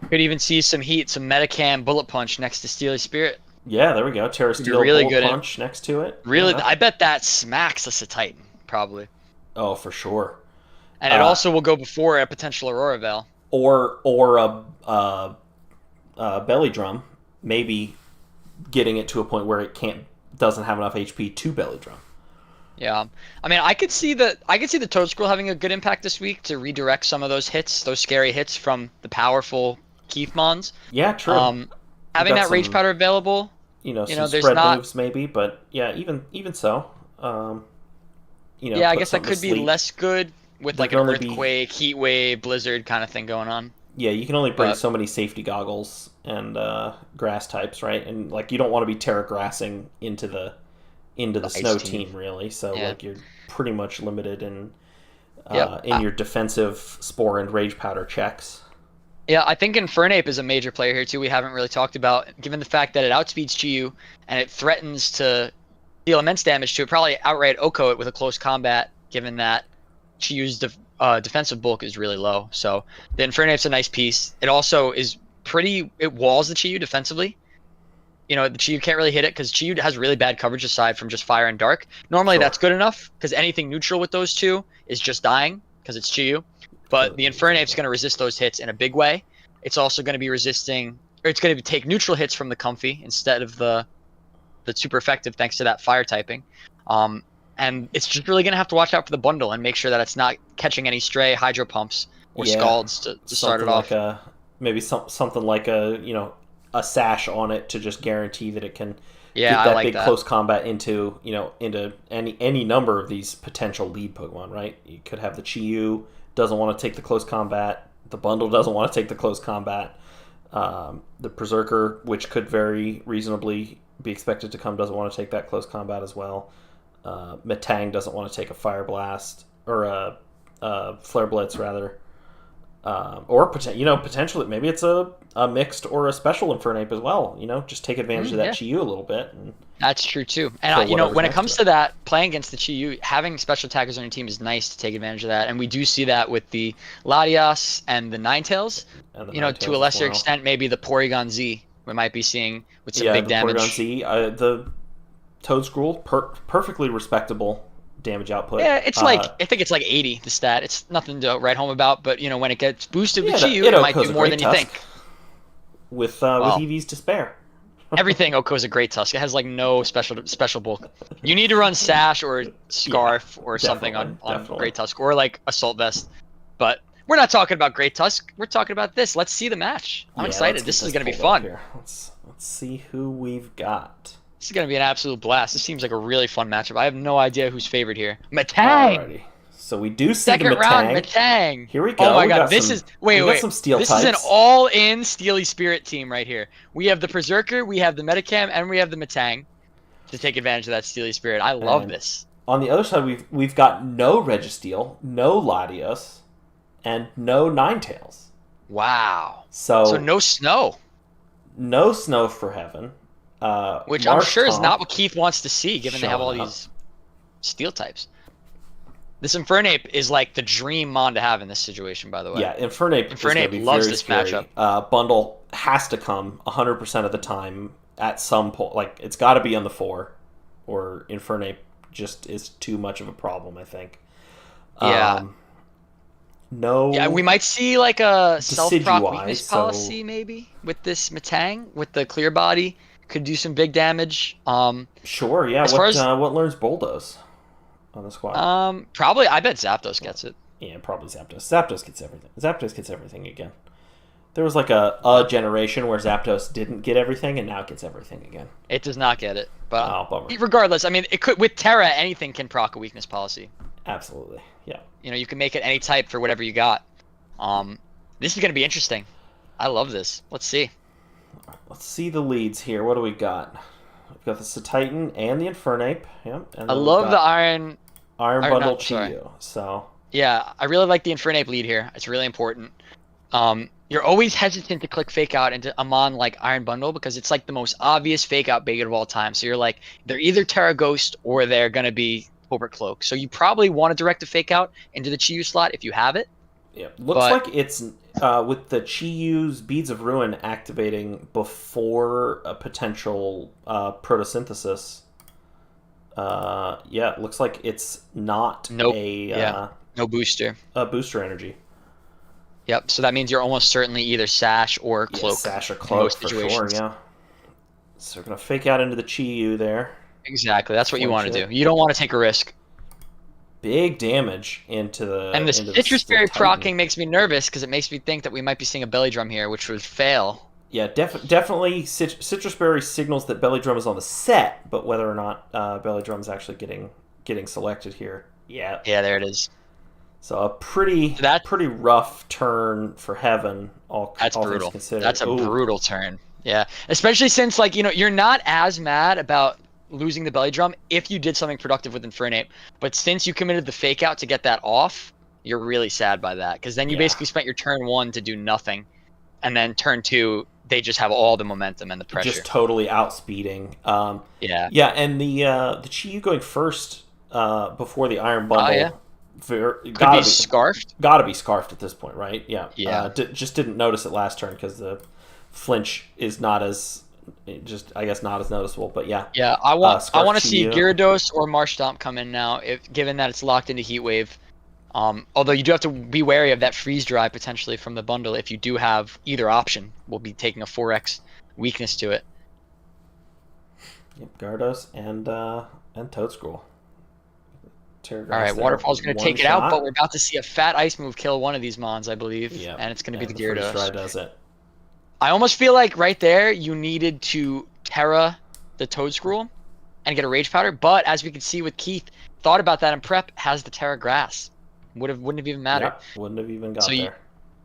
Could even see some heat, some Metacam Bullet Punch next to Steely Spirit. Yeah, there we go. Terra Steel really Bullet Punch next to it. Really, I bet that smacks us a Titan, probably. Oh, for sure. And it also will go before a potential Aurora Veil. Or a Belly Drum, maybe getting it to a point where it doesn't have enough HP to Belly Drum. Yeah, I mean, I could see the Toad Scroll having a good impact this week to redirect some of those hits, those scary hits from the powerful Keith Mons. Yeah, true. Um, You Having got that Rage some, Powder available, some there's spread not. moves maybe, but yeah, even so, um, Yeah, I put guess that something to could be sleep. less good with There like can an only be earthquake, heat wave, blizzard kind of thing going on. Yeah, you can only bring But so many safety goggles and grass types, right? And like you don't want to be terra grassing into the the ice snow team, team really. So yeah, like you're pretty much limited yep. in your defensive spore and rage powder checks. Yeah, I think Infernape is a major player here too. We haven't really talked about, given the fact that it outspeeds Chiyu and it threatens to deal immense damage to it, probably outright Oko it with a close combat, given that Chiyu's defensive bulk is really low. So the Infernape's a nice piece. It also is it walls the Chiyu defensively. The Chiyu can't really hit it because Chiyu has really bad coverage aside from just fire and dark. Normally Sure. that's good enough because anything neutral with those two is just dying because it's Chiyu. But the Infernape's going to resist those hits in a big way. It's also going to be resisting, or it's going to take neutral hits from the Comfy instead of the super effective thanks to that fire typing. Um, and it's just really going to have to watch out for the bundle and make sure that it's not catching any stray hydro pumps or Yeah, scalds to start it something like off. a maybe something like a sash on it to just guarantee that it can Yeah, get I that like big that. close combat into any number of these potential lead Pokemon, right? You could have the Chiyu doesn't want to take the close combat, the bundle doesn't want to take the close combat, the Berserker, which could very reasonably be expected to come, doesn't want to take that close combat as well. Metang doesn't want to take a Fire Blast or a Flare Blitz rather. Or potentially maybe it's a mixed or a special Infernape as well. Just take advantage of that Yeah. Chiyu a little bit. And That's true too. for And whatever's when it next comes to to it. that, playing against the Chi-Yu, having special attackers on your team is nice to take advantage of that. And we do see that with the Latias and the Ninetales. And the To a Ninetales as lesser well. extent, maybe the Porygon Z we might be seeing with some Yeah, big the Porygon damage. Z, the Toad Scroll, perfectly respectable damage output. Yeah, it's like I think it's like 80 the stat. It's nothing to write home about, but when it gets boosted with Yeah, Chi-Yu, it it might Oko's do a more great than you tusk think. with Well, Eevee's Despair. everything Oko is a great tusk. It has like no special bulk. You need to run Sash or Yeah, Scarf or something on definitely. Great Tusk or like Assault Vest. But we're not talking about Great Tusk. We're talking about this. Let's see the match. I'm Yeah, let's excited. get This is going to be pulled up fun. here. Let's see who we've got. This is going to be an absolute blast. This seems like a really fun matchup. I have no idea who's favored here. Matang! Alrighty. So we do see Second the round, Matang. Matang! Here we go. Oh my We god, got this some, is. Wait, we got wait. some steel This types. is an all in Steely Spirit team right here. We have the Berserker, we have the Metacam, and we have the Matang to take advantage of that Steely Spirit. I love And this. on the other side, we've got no Registeel, no Latios, and no Ninetales. Wow. So So no snow, no Snow for Heaven. which I'm sure is Marshtomp not what Keith wants to see, given they have all showing up. these steel types. This Infernape is like the dream mon to have in this situation, by the way. Yeah, Infernape is going to Infernape be loves very this scary. matchup. Bundle has to come 100% of the time at some point. Like, it's got to be on the 4, or Infernape just is too much of a problem, I think. Yeah. No. Yeah, we might see like a self-proc Decidueye, weakness so- policy maybe with this Matang, with the clear body. Could do some big damage. Sure, yeah. As far as What learns Bulldoze on the squad? probably I bet Zapdos gets it. Yeah, probably Zapdos. Zapdos gets everything. Zapdos gets everything again. There was like a generation where Zapdos didn't get everything, and now it gets everything again. It does not get it. But Oh, bummer. regardless, I mean, it could with Terra anything can proc a weakness policy. Absolutely, yeah. You can make it any type for whatever you got. This is gonna be interesting. I love this. Let's see. Let's see the leads here. What do we got? We've got the Cetitan and the Infernape. Yep. And I then we've love got the Iron. Iron or Bundle not, sorry. Chiyu. So Yeah, I really like the Infernape lead here. It's really important. You're always hesitant to click fake out into a mon like Iron Bundle because it's like the most obvious fake out bait of all time. So you're like, they're either Terra Ghost or they're gonna be Cobra Cloak. So you probably want to direct a fake out into the Chiyu slot if you have it. yeah, looks But- like it's with the Chiyu's Beads of Ruin activating before a potential photosynthesis. Yeah, it looks like it's not Nope. a No booster. booster energy. Yep. So that means you're almost certainly either Sash or Yeah, Cloak. Sash or in Cloak most for sure. situations. Yeah. So we're gonna fake out into the Chiyu there. Exactly. That's what you want to Unfortunate. do. You don't want to take a risk. big damage into And the citrus the berry Titan. proccing makes me nervous because it makes me think that we might be seeing a belly drum here, which would fail. Yeah, definitely citrus berry signals that belly drum is on the set, but whether or not belly drum is actually getting selected here, yeah. Yeah, there it is. So a pretty So that pretty rough turn for Heaven, that's all things brutal. considered. That's a Ooh, brutal turn. Yeah, especially since like you're not as mad about losing the belly drum if you did something productive with Infernape, but since you committed the fake out to get that off, you're really sad by that because then you yeah, basically spent your turn 1 to do nothing, and then turn 2 they just have all the momentum and the just pressure. totally outspeeding. Yeah. Yeah, and the Chi-Yu going first before the Iron Oh yeah. Bundle, Could be scarfed. gotta be scarfed at this point, right? Yeah. Yeah. Just didn't notice it last turn because the flinch is not as just I guess not as noticeable. But yeah, Yeah, I want to see Chi-Yu. Gyarados or Marsh Stomp come in now, if given that it's locked into Heat Wave. Although you do have to be wary of that freeze dry potentially from the bundle if you do have either option. We'll be taking a 4x weakness to it. Yep, Gyarados and Toadscruel. All right, Waterfall's going to take it out, but we're about to see a fat ice move kill one of these mons, I believe, Yep. and it's going to be the freeze dry Gyarados. does it. I almost feel like right there you needed to Terra the Toadscruel and get a Rage Powder, but as we can see with Keith, thought about that in prep, has the Terra Grass. Wouldn't have even mattered. Yep, wouldn't have even got So there.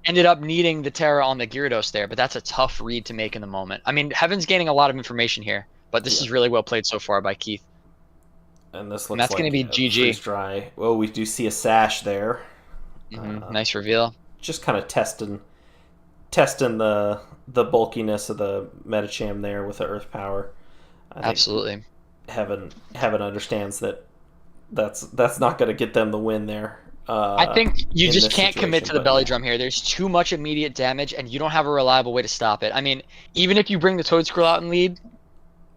Ended up needing the Terra on the Gyarados there, but that's a tough read to make in the moment. I mean, Heaven's gaining a lot of information here, but this is really well played so far by Keith. And this looks And that's like going to be GG. freeze dry. Well, we do see a sash there. Nice reveal. Just kind of testing the bulkiness of the Metacham there with the Earth Power. I think Absolutely. Heaven understands that's not going to get them the win there. I think you in just this can't commit to situation, the but belly yeah. drum here. There's too much immediate damage, and you don't have a reliable way to stop it. I mean, even if you bring the Toadscruel out in lead,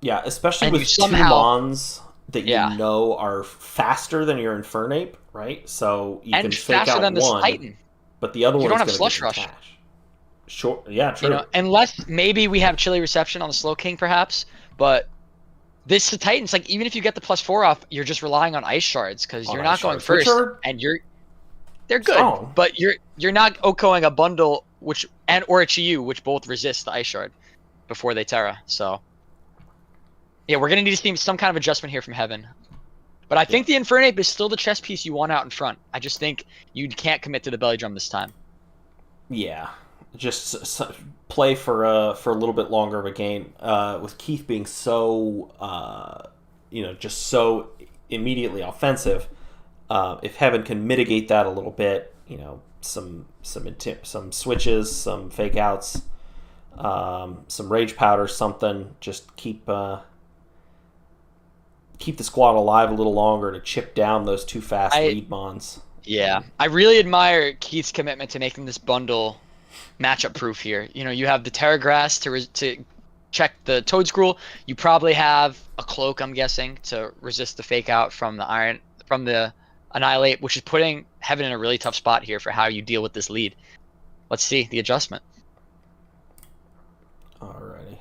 Yeah, especially and with you somehow- two Mons that you Yeah. know are faster than your Infernape, right? So you and can fake faster out than this one, Titan. but the other You one don't is have going to Slush get Rush. Tash. Sure, yeah, true. Unless maybe we have Chilly Reception on the Slow King, perhaps, but this Titans, like, even if you get the +4 off, you're just relying on Ice Shards, because On you're Ice not going Shards, which first, are and they're good, strong. but you're not OHKOing a bundle or a Chi-Yu, which both resist the Ice Shard before they Terra. So yeah, we're gonna need to see some kind of adjustment here from Heaven. But I think the Infernape is still the chess piece you want out in front. I just think you can't commit to the belly drum this time. Yeah, just play for a little bit longer of a game. With Keith being so just so immediately offensive. If Heaven can mitigate that a little bit, some switches, some fake outs, some rage powder, something, just keep the squad alive a little longer to chip down those two fast lead mons. Yeah, I really admire Keith's commitment to making this bundle matchup proof here. You have the Terra Grass to check the Toadscruel. You probably have a Cloak, I'm guessing, to resist the fake out from the Annihilate, which is putting Heaven in a really tough spot here for how you deal with this lead. Let's see the adjustment. Alrighty.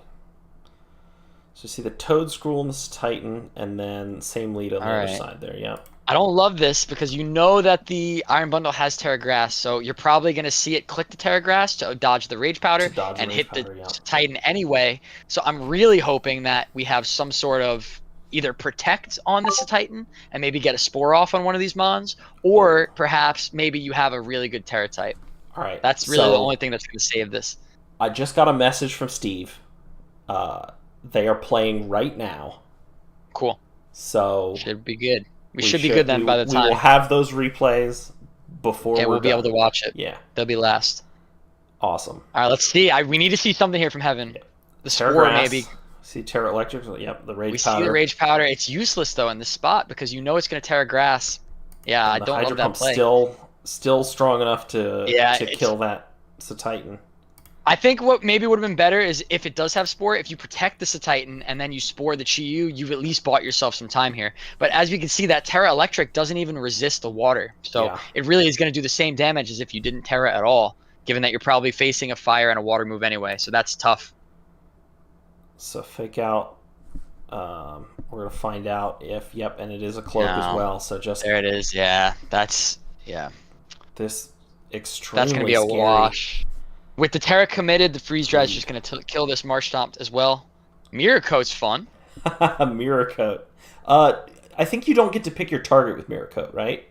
So see the Toadscruel and this Titan, and then same lead on the other side there, yeah. I don't love this because you know that the Iron Bundle has Terra Grass, so you're probably going to see it click the Terra Grass to dodge the Rage Powder and hit the Titan anyway. So I'm really hoping that we have some sort of either protect on this Titan and maybe get a Spore off on one of these Mons, or perhaps maybe you have a really good Terra type. All right. That's really the only thing that's going to save this. I just got a message from Steve. They are playing right now. Cool. So should be good. We should be good then by the time. We will have those replays before we'll be able to watch it. Yeah. They'll be last. Awesome. All right, let's see. We need to see something here from Heaven. The Terra Spore, Grass, maybe. See Terra Electric. Yep, the Rage We Powder. see the Rage Powder. It's useless, though, in this spot because you know it's going to Terra Grass. Yeah, I don't love that play. Still strong enough to kill that Titan. I think what maybe would have been better is if it does have Spore, if you protect the Titan and then you Spore the Chi-Yu, you've at least bought yourself some time here. But as we can see, that Terra Electric doesn't even resist the water. So it really is going to do the same damage as if you didn't Terra at all, given that you're probably facing a fire and a water move anyway. So that's tough. So fake out We're gonna find out if and it is a cloak as well. So just there it is. Yeah, that's this that's gonna extremely be a scary wash. With the Terra committed, the freeze dry is just gonna kill this Marsh Stomp as well. Mirror Coat's fun. mirror coat. I think you don't get to pick your target with mirror coat, right?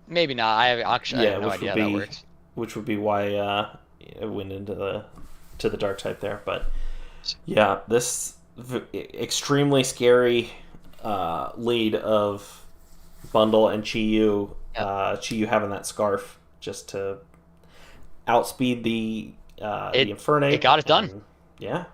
Maybe not. I have no idea how that works. Which would be why it went into the dark type there. But yeah, this extremely scary lead of Bundle and Chi-Yu. Chi-Yu having that scarf just to outspeed the Infernape. It got it done. Yeah.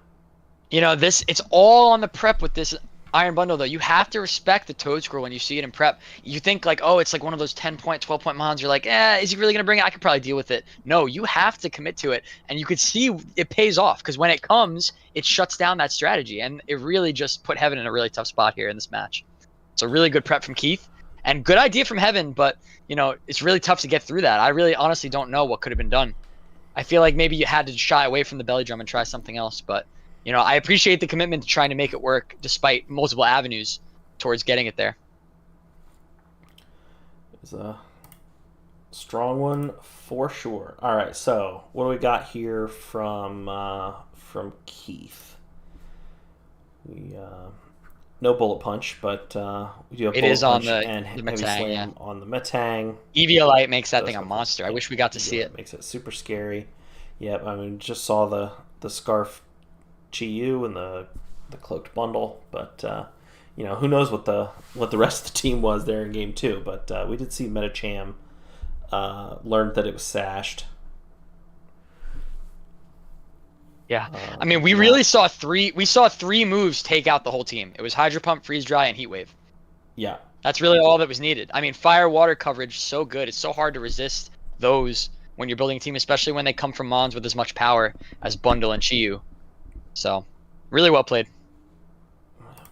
You know, it's all on the prep with this Iron Bundle, though. You have to respect the Toad Scroll when you see it in prep. You think, like, oh, it's like one of those 10-point, 12-point mons. You're like, is he really going to bring it? I could probably deal with it. No, you have to commit to it. And you could see it pays off, because when it comes, it shuts down that strategy. And it really just put Heaven in a really tough spot here in this match. It's a really good prep from Keith. And good idea from Heaven, but, you know, it's really tough to get through that. I really honestly don't know what could have been done. I feel like maybe you had to shy away from the belly drum and try something else, but... You know, I appreciate the commitment to trying to make it work despite multiple avenues towards getting it there. It's a strong one for sure. All right, so what do we got here from Keith? We no bullet punch, but we do have it bullet is punch on and the heavy slam on the Metang. VBL-S makes that thing a monster. I wish we got to see it. Makes it super scary. Yep, I mean, just saw the scarf Chi-Yu and the cloaked bundle, but you know, who knows what the rest of the team was there in game 2, but we did see Metacham learned that it was sashed. Yeah, I mean, we really saw three moves take out the whole team. It was Hydro Pump, Freeze Dry, and Heat Wave. Yeah, that's really all that was needed. I mean, fire water coverage, so good. It's so hard to resist those when you're building a team, especially when they come from mons with as much power as Bundle and Chi-Yu. So, really well played.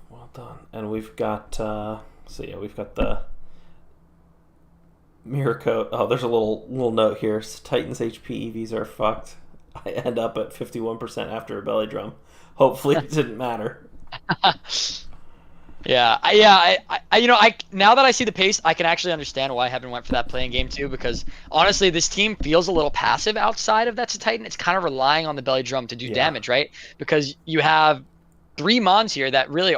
Well done. And we've got, we've got the Mirror Coat. Oh, there's a little note here. Titan's HP EVs are fucked. I end up at 51% after a belly drum. Hopefully it didn't matter. Now that I see the pace, I can actually understand why Heaven went for that play in game 2, because honestly, this team feels a little passive outside of that's a Titan. It's kind of relying on the belly drum to do damage, right? Because you have 3 mons here that really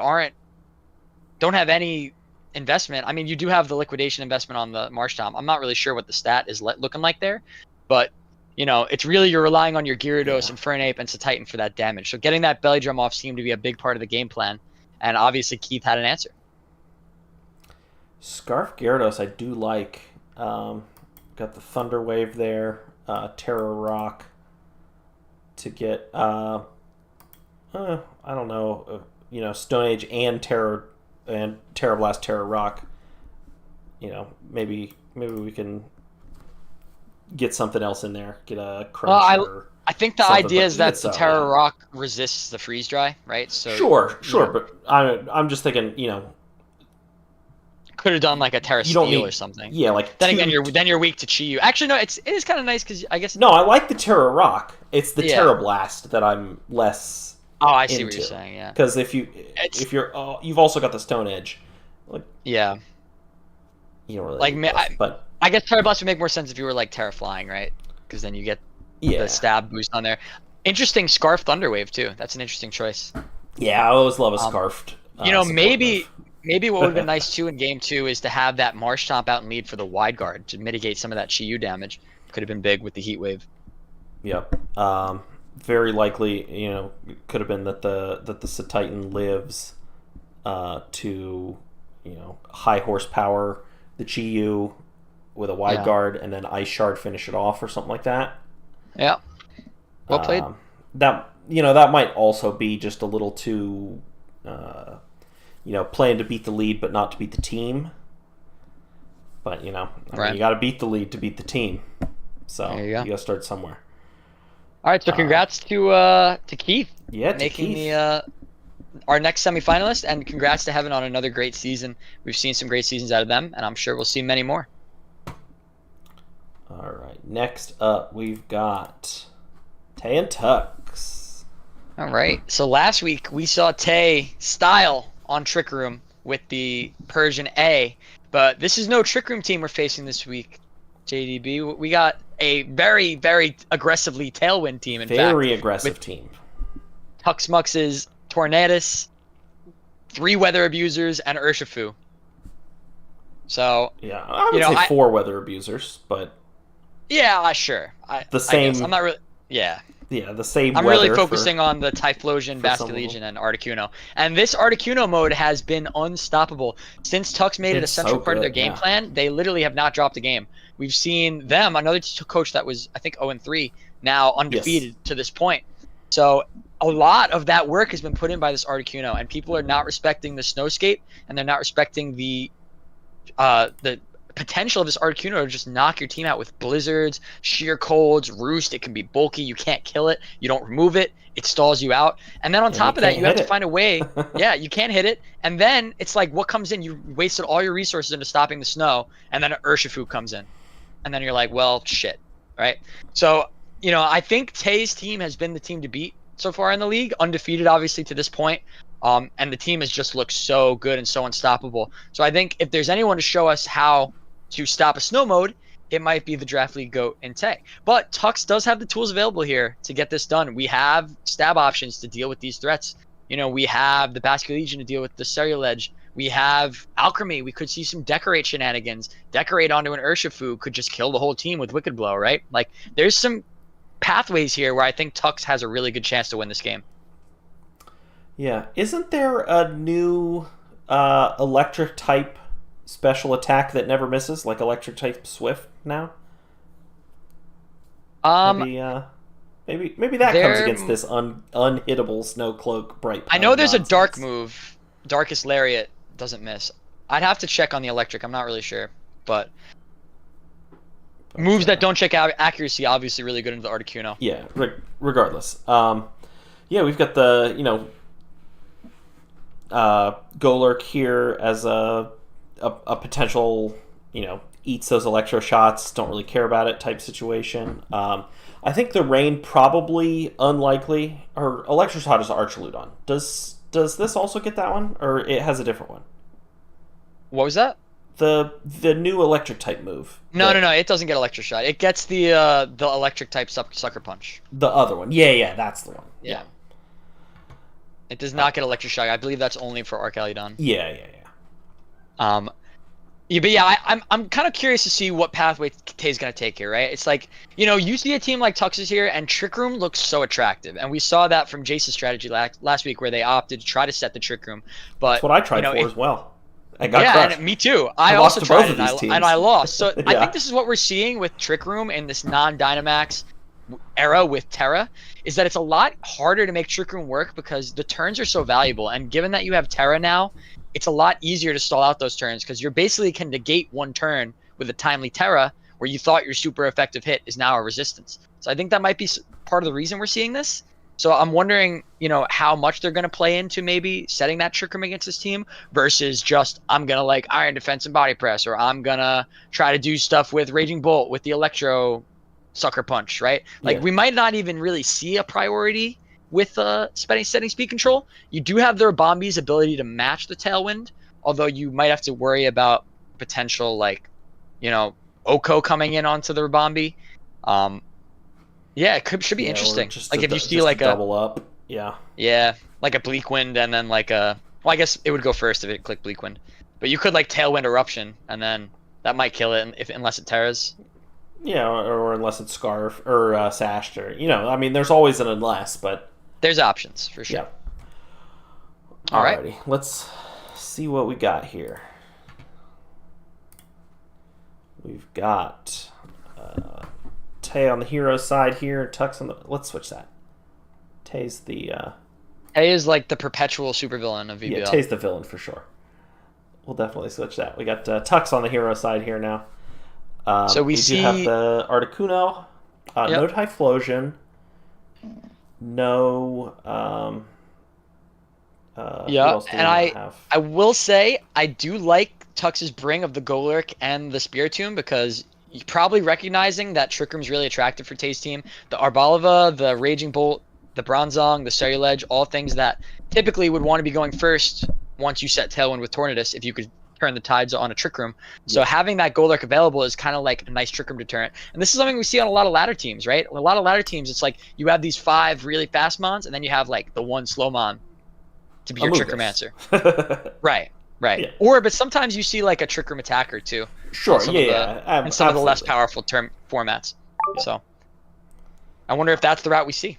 don't have any investment. I mean, you do have the liquidation investment on the Marsh Stomp. I'm not really sure what the stat is looking like there, but you know, it's really you're relying on your Gyarados, Infernape, and Titan for that damage. So getting that belly drum off seemed to be a big part of the game plan. And obviously, Keith had an answer. Scarf Gyarados, I do like. Got the Thunder Wave there. Terra Rock to get. I don't know. You know, Stone Age and Terra Blast, Terra Rock. You know, maybe we can get something else in there. Get a Crunch. I think the idea is that the Terra Rock resists the freeze dry, right? So sure, but I'm just thinking, you know, could have done like a Terra Steel or something. Yeah, like then you're weak to Chi-Yu. Actually, no, it is kind of nice because I guess. No, I like the Terra Rock. It's the Terra Blast that I'm less. Oh, I see what you're saying. Yeah. Because you've also got the Stone Edge. Like, yeah. You don't really like but I guess Terra Blast would make more sense if you were like Terra Flying, right? Because then you get the stab boost on there. Interesting Scarf Thunder Wave too. That's an interesting choice. Yeah, I always love a scarfed. You know, maybe what would have been nice too in game 2 is to have that Marsh Stomp out and lead for the wide guard to mitigate some of that Chi-Yu damage. Could have been big with the Heat Wave. Yep. Very likely, you know, could have been that the Titan lives to, you know, high horsepower the Chi-Yu with a wide guard and then Ice Shard finish it off or something like that. Yeah. Well played. That might also be just a little too, playing to beat the lead but not to beat the team. But, you know, I mean, you got to beat the lead to beat the team. So you got to start somewhere. All right, so congrats to Keith. Yeah, making our next semifinalist, and congrats to Heaven on another great season. We've seen some great seasons out of them, and I'm sure we'll see many more. All right, next up we've got Tay and Tux. All right. So last week we saw Tay style on Trick Room with the Persian A, but this is no Trick Room team we're facing this week, JDB. We got a very, very aggressively Tailwind team, in fact, Very aggressive with team. Tuxmux's Tornadus, 3 Weather Abusers, and Urshifu. So, Yeah, I would say 4 weather abusers, but yeah, sure. the same. I guess. I'm not really. Yeah. Yeah, the same. I'm weather really focusing on the Typhlosion, Basculegion, and Articuno. And this Articuno mode has been unstoppable. Since Tux made it a central part of their game plan, they literally have not dropped a game. We've seen them, another coach that was, I think, 0-3, now undefeated to this point. So a lot of that work has been put in by this Articuno, and people are not respecting the Snowscape, and they're not respecting the potential of this Articuno to just knock your team out with blizzards, sheer colds, roost. It can be bulky. You can't kill it. You don't remove it. It stalls you out. And then on top of that, you have to find a way. Yeah, you can't hit it. And then it's like, what comes in? You wasted all your resources into stopping the snow, and then an Urshifu comes in. And then you're like, well, shit. Right? So, I think Tay's team has been the team to beat so far in the league, undefeated, obviously, to this point. And the team has just looked so good and so unstoppable. So I think if there's anyone to show us how to stop a snow mode, it might be the Draft League GOAT in Tay. But Tux does have the tools available here to get this done. We have stab options to deal with these threats. We have the Basculegion to deal with the Ceruledge. We have Alchemy. We could see some Decorate shenanigans. Decorate onto an Urshifu could just kill the whole team with Wicked Blow, right? Like, there's some pathways here where I think Tux has a really good chance to win this game. Yeah. Isn't there a new electric type special attack that never misses, like electric type Swift now? Maybe that comes against this unhittable Snow Cloak Bright. I know there's a dark move. Darkest Lariat doesn't miss. I'd have to check on the electric. I'm not really sure, but moves that don't check out accuracy obviously really good into the Articuno. Yeah. Regardless, we've got the Golurk here as a potential, eats those electro shots, don't really care about it type situation. I think the rain probably unlikely, or electro shot is Archaludon. Does this also get that one, or it has a different one? What was that? The new electric type move. No, it doesn't get electro shot. It gets the electric type sucker punch. The other one. Yeah, that's the one. Yeah. It does not get electric shock. I believe that's only for Archaludon. Yeah. But yeah, I'm kind of curious to see what pathway Tay's gonna take here, right? It's like, you see a team like Tux's here, and Trick Room looks so attractive, and we saw that from Jace's strategy last week, where they opted to try to set the Trick Room. But that's what I tried for as well. I got crushed. And me too. I also tried it, and I lost. So I think this is what we're seeing with Trick Room in this non-Dynamax era with Terra, is that it's a lot harder to make Trick Room work because the turns are so valuable, and given that you have Terra now, it's a lot easier to stall out those turns because you're basically can negate one turn with a timely Terra where you thought your super effective hit is now a resistance. So I think that might be part of the reason we're seeing this. So I'm wondering, how much they're going to play into maybe setting that Trick Room against this team versus just, I'm going to Iron Defense and Body Press, or I'm going to try to do stuff with Raging Bolt with the Electro Sucker Punch, right? We might not even really see a priority with setting speed control. You do have their Bombi's ability to match the Tailwind, although you might have to worry about potential Oko coming in onto the Bombi. Should be interesting. If you see a double up, yeah, like a Bleak Wind, and then I guess it would go first if it clicked Bleak Wind, but you could Tailwind Eruption, and then that might kill it unless it Terras. Yeah, or unless it's Scarf or Sashed, or there's always an unless, but there's options for sure. Yeah. Alrighty, let's see what we got here. We've got Tay on the hero side here, Tux on the. Let's switch that. Tay's the. Tay is the perpetual supervillain of VBL. Yeah, Tay's the villain for sure. We'll definitely switch that. We got Tux on the hero side here now. So we do have the Articuno, no Typhlosion, no. I will say I do like Tux's bring of the Golurk and the Spiritomb because you're probably recognizing that Trick Room's really attractive for Tay's team. The Arbalava, the Raging Bolt, the Bronzong, the Ceruledge, all things that typically would want to be going first once you set Tailwind with Tornadus if you could turn the tides on a Trick Room. So Yeah. having that Golurk available is kind of like a nice Trick Room deterrent. And this is something we see on a lot of ladder teams, right? A lot of ladder teams, it's like you have these 5 really fast Mons, and then you have like the 1 slow Mon to be your Trick Room answer. Right. Yeah. But sometimes you see like a Trick Room attacker too. Sure, Some and some of the less powerful formats. Yeah. So I wonder if that's the route we see.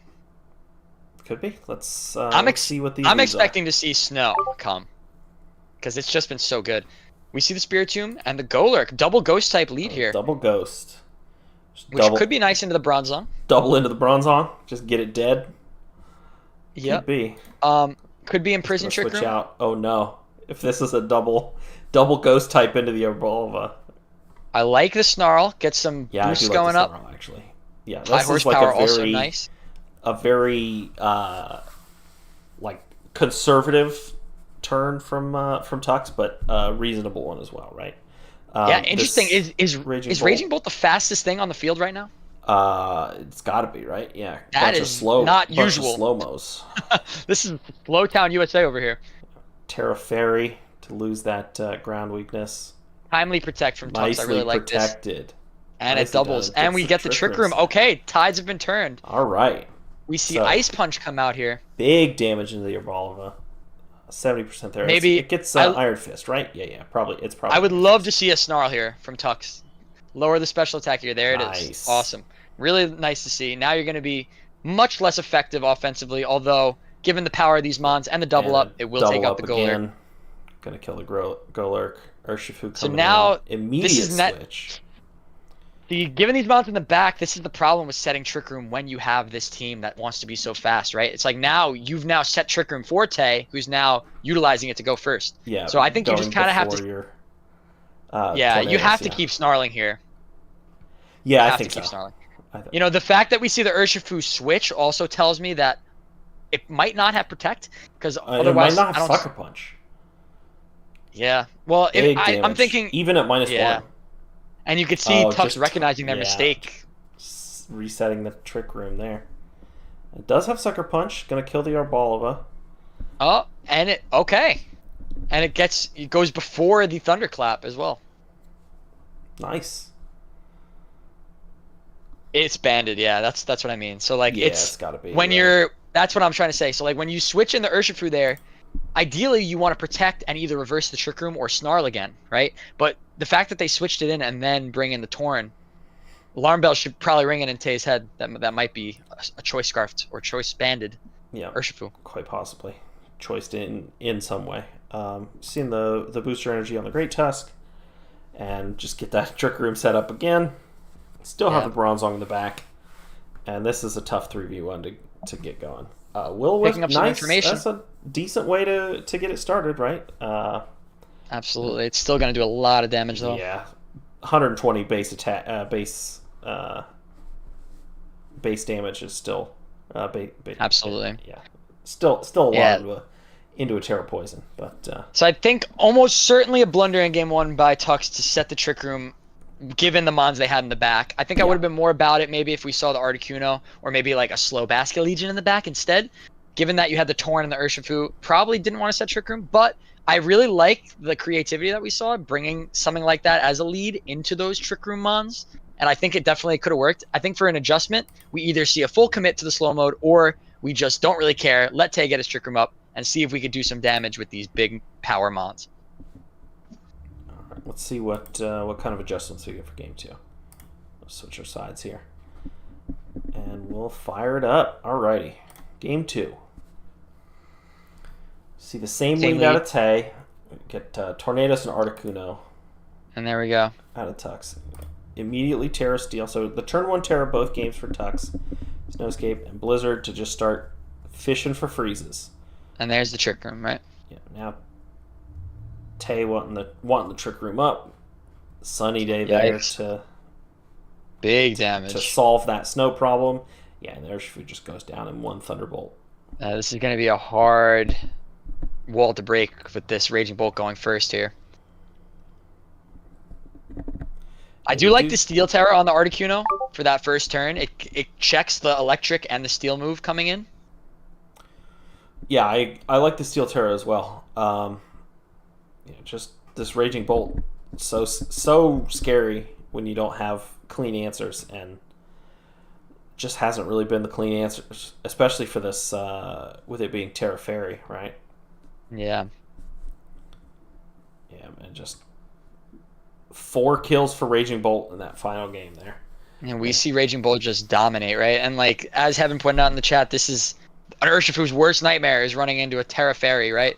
Could be. Let's see what these I'm are. expecting to see Snow come, because it's just been so good. We see the Spiritomb and the Golurk, double Ghost type lead here, Double Ghost. which could be nice into the Bronzong. Double into the Bronzong. Just get it dead. Yep. Could be. Could be Imprison Trick Switch Room. out. Oh no! If this is a double Ghost type into the Evolva. I like the Snarl. Get some boosts going up. Snarl, actually. Yeah, this High is horsepower, like also nice. A very like conservative turn from Tux, but a reasonable one as well, right? Yeah, interesting. Is Raging Raging Bolt the fastest thing on the field right now? It's got to be, right? Yeah, That is not usual. Slow-mos. This is Slow Town USA over here. Terra Fairy to lose that ground weakness. Timely protect from Tux. Nicely I really like this. protected. And Nicely it doubles. done. And we get the Trick Room. Okay, tides have been turned. All right. We see Ice Punch come out here. Big damage into the Evolva. 70% there. Maybe it gets Iron Fist, right? Yeah. Probably. It's probably. I would love to see a Snarl here from Tux. Lower the special attack here. There it is. Awesome. Really nice to see. Now you're going to be much less effective offensively, although given the power of these Mons and the double up, it will take out the Golurk. Going to kill the Golurk. Urshifu so now immediate switch. Given these Mons in the back, this is the problem with setting Trick Room when you have this team that wants to be so fast, right? It's like you've now set Trick Room for Tay, who's now utilizing it to go first. Yeah. So I think you just kind of have to. You have to keep snarling here. Yeah, I think keep so. Snarling. The fact that we see the Urshifu switch also tells me that it might not have Protect, because otherwise it might not have Sucker Punch. Yeah. Well, I'm thinking even at -1. And you could see Tux recognizing their mistake. Resetting the Trick Room there. It does have Sucker Punch. Gonna kill the Arbalova. Oh, and it goes before the Thunderclap as well. Nice. It's banded, yeah. That's what I mean. So like it's gotta be that's what I'm trying to say. So like when you switch in the Urshifu there, ideally you want to protect and either reverse the Trick Room or Snarl again, right? But the fact that they switched it in and then bring in the Torn, alarm bell should probably ring in Tay's head. That might be a choice scarfed or choice banded. Yeah, Urshifu. Quite possibly choiced in some way. Seeing the booster energy on the Great Tusk, and just get that Trick Room set up again. Still have the Bronzong in the back, and this is a tough 3v1 to get going. Picking up some information. That's a decent way to get it started, right? Absolutely. It's still going to do a lot of damage, though. Yeah. 120 base attack, base damage is still... Absolutely. Yeah. Still a lot into a Terra Poison. But, So I think almost certainly a blunder in Game 1 by Tux to set the Trick Room, given the Mons they had in the back. I think I would have been more about it maybe if we saw the Articuno or maybe like a slow Basket Legion in the back instead. Given that you had the Torn and the Urshifu, probably didn't want to set Trick Room, but I really like the creativity that we saw, bringing something like that as a lead into those Trick Room Mons, and I think it definitely could have worked. I think for an adjustment, we either see a full commit to the slow mode, or we just don't really care, let Tay get his Trick Room up, and see if we could do some damage with these big power Mons. Let's see what kind of adjustments we get for Game 2. Let's switch our sides here. And we'll fire it up. Alrighty. Game 2. See the same lead out of Tay. Get Tornadus and Articuno. And there we go. Out of Tux. Immediately Terra Steel. So the turn 1 Terra both games for Tux. Snowscape and Blizzard to just start fishing for freezes. And there's the Trick Room, right? Yeah, now Tay wanting the Trick Room up. Sunny day there to big damage to solve that snow problem. Yeah, and Urshifu just goes down in one Thunderbolt. This is going to be a hard wall to break with this Raging Bolt going first here. I do like the Steel Terror on the Articuno for that first turn. It checks the electric and the steel move coming in. Yeah, I like the Steel Terror as well. Yeah, just this Raging Bolt, so scary when you don't have clean answers, and just hasn't really been the clean answers, especially for this with it being Terra Fairy, right? Yeah. Yeah, and just 4 kills for Raging Bolt in that final game there. And we see Raging Bull just dominate, right? And like as Heaven pointed out in the chat, this is an Urshifu's worst nightmare is running into a Terra Fairy, right?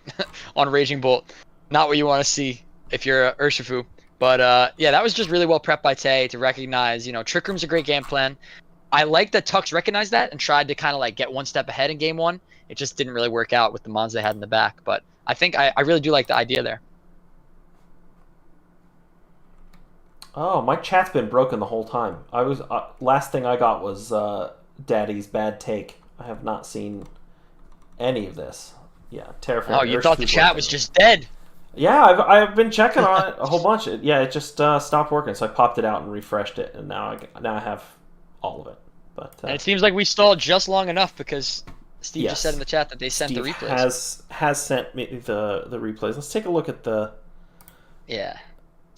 On Raging Bolt. Not what you want to see if you're a Urshifu. But yeah, that was just really well prepped by Tay to recognize, Trick Room's a great game plan. I like that Tux recognized that and tried to kind of like get one step ahead in game one. It just didn't really work out with the mons they had in the back. But I think I really do like the idea there. Oh, my chat's been broken the whole time. I was last thing I got was Daddy's bad take. I have not seen any of this. Yeah, terrifying. Oh, you thought the chat was just dead. Yeah, I've been checking on it a whole bunch. It just stopped working, so I popped it out and refreshed it, and now I have all of it. But and it seems like we stalled just long enough because Steve just said in the chat that they sent Steve the replays. has sent me the replays. Let's take a look at the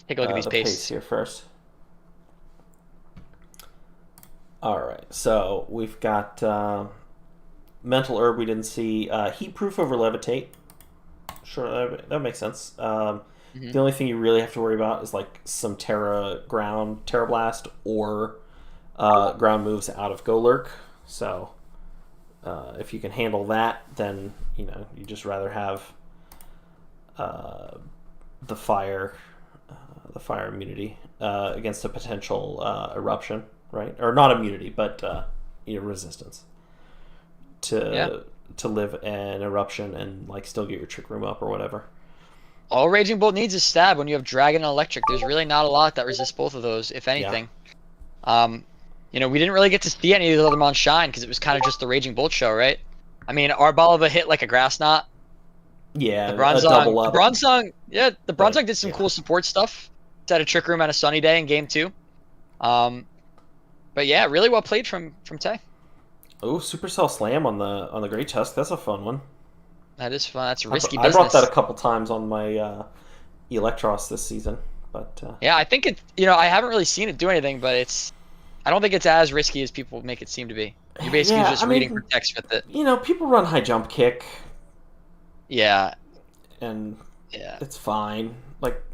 Take a look at these pace here first. All right, so we've got Mental Herb. We didn't see Heat Proof over Levitate. Sure, that makes sense. The only thing you really have to worry about is like some Terra Blast, or ground moves out of Go Lurk. So if you can handle that, then you just rather have the fire immunity against a potential eruption, right? Or not immunity, but resistance to live an eruption and like still get your Trick Room up or whatever. All Raging Bolt needs is stab. When you have Dragon and Electric, there's really not a lot that resists both of those, if anything. Yeah. We didn't really get to see any of the other mons shine because it was kind of just the Raging Bolt show, right? I mean, Arbalva hit like a Grass Knot. Yeah, the double up. The Bronzong did some cool support stuff. It's had a Trick Room and a Sunny Day in game 2. But yeah, really well played from Tay. Oh, Supercell Slam on the Great Tusk. That's a fun one. That is fun. That's risky business. I brought that a couple times on my Electros this season, but yeah, I think it. I haven't really seen it do anything, but I don't think it's as risky as people make it seem to be. You're basically just reading for text with it. People run high jump kick. Yeah. And it's fine.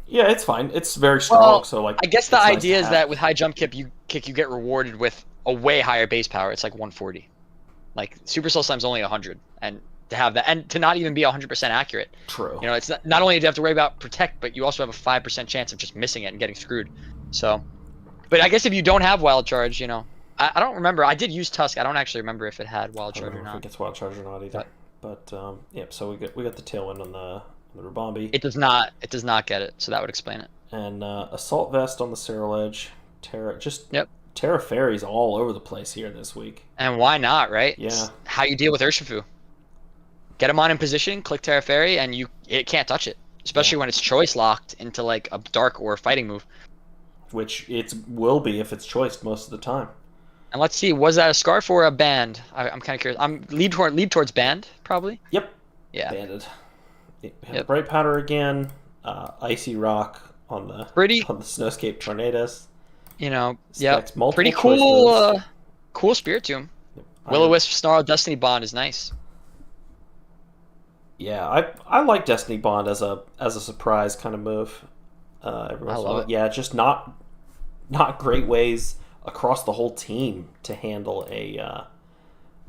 It's fine. It's very strong. Well, so I guess the idea is that with high jump kick, you get rewarded with a way higher base power. It's like 140. Like Supercell Slime's only 100, and to have that, and to not even be 100% accurate. True. It's not only do you have to worry about protect, but you also have a 5% chance of just missing it and getting screwed. So, but I guess if you don't have wild charge, I don't remember. I did use Tusk. I don't actually remember if it had wild charge or not. I don't know if it gets wild charge or not either. But so we got the tailwind on the Rabombi. It does not get it, so that would explain it. And Assault Vest on the Cyril Edge. Terra Fairies all over the place here this week. And why not, right? Yeah. It's how you deal with Urshifu. Get him on in position, click Terra Fairy, and it can't touch it. Especially when it's choice locked into like a dark or a fighting move. Which it will be if it's choiced most of the time. And let's see, was that a Scarf or a Band? I'm kind of curious. I'm lead towards Band, probably. Yep. Yeah. Banded. Bright Powder again. Icy Rock on the Snowscape Tornadoes. Pretty cool. Cool Spirit Tomb. Will-O-Wisp Snarl Destiny Bond is nice. Yeah, I like Destiny Bond as a surprise kind of move. I love it. Yeah, just not great ways across the whole team to handle a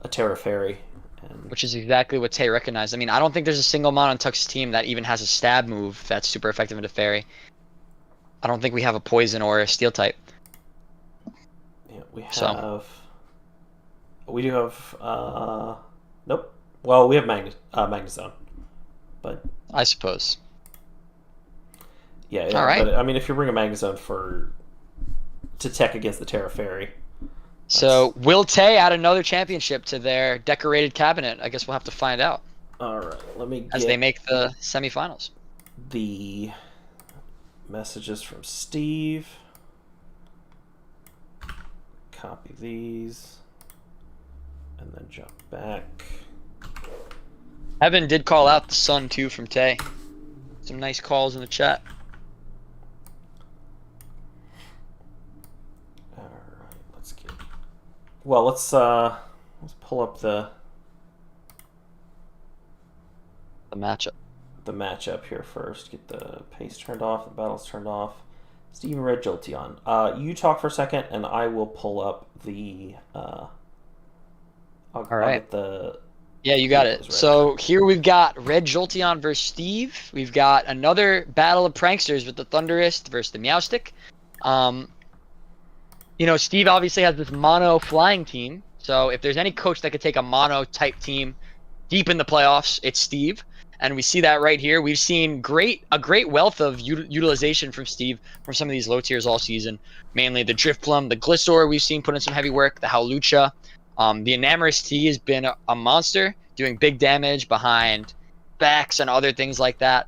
Terra Fairy. Which is exactly what Tay recognized. I mean, I don't think there's a single mon on Tux's team that even has a stab move that's super effective into Fairy. I don't think we have a poison or a steel type. Yeah, we do have nope. Well, we have Magnezone. But I suppose. Yeah, all right. But I mean, if you bring a Magnezone to tech against the Terra Fairy. So will Tay add another championship to their decorated cabinet? I guess we'll have to find out. All right, as they make the semifinals. The messages from Steve. Copy these, and then jump back. Evan did call out the sun too from Tay. Some nice calls in the chat. All right, let's pull up the matchup. The matchup here first. Get the pace turned off, the battles turned off. Steven Red Jolteon. You talk for a second, and I will pull up the. I'll get the. Yeah, you got it. So here we've got Red Jolteon versus Steve. We've got another battle of pranksters with the Thunderist versus the Meowstic. Steve obviously has this mono flying team. So if there's any coach that could take a mono type team deep in the playoffs, it's Steve. And we see that right here. We've seen a great wealth of utilization from Steve from some of these low tiers all season. Mainly the Driftplum, the Glistor we've seen put in some heavy work, the Howlucha. The Enamorous T has been a monster, doing big damage behind backs and other things like that.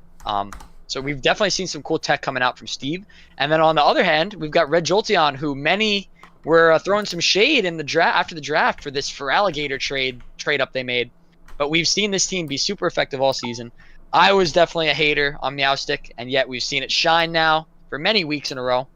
So we've definitely seen some cool tech coming out from Steve. And then on the other hand, we've got Red Jolteon, who many were throwing some shade in the draft after the draft for this Feraligatr trade up they made. But we've seen this team be super effective all season. I was definitely a hater on Meowstic, and yet we've seen it shine now for many weeks in a row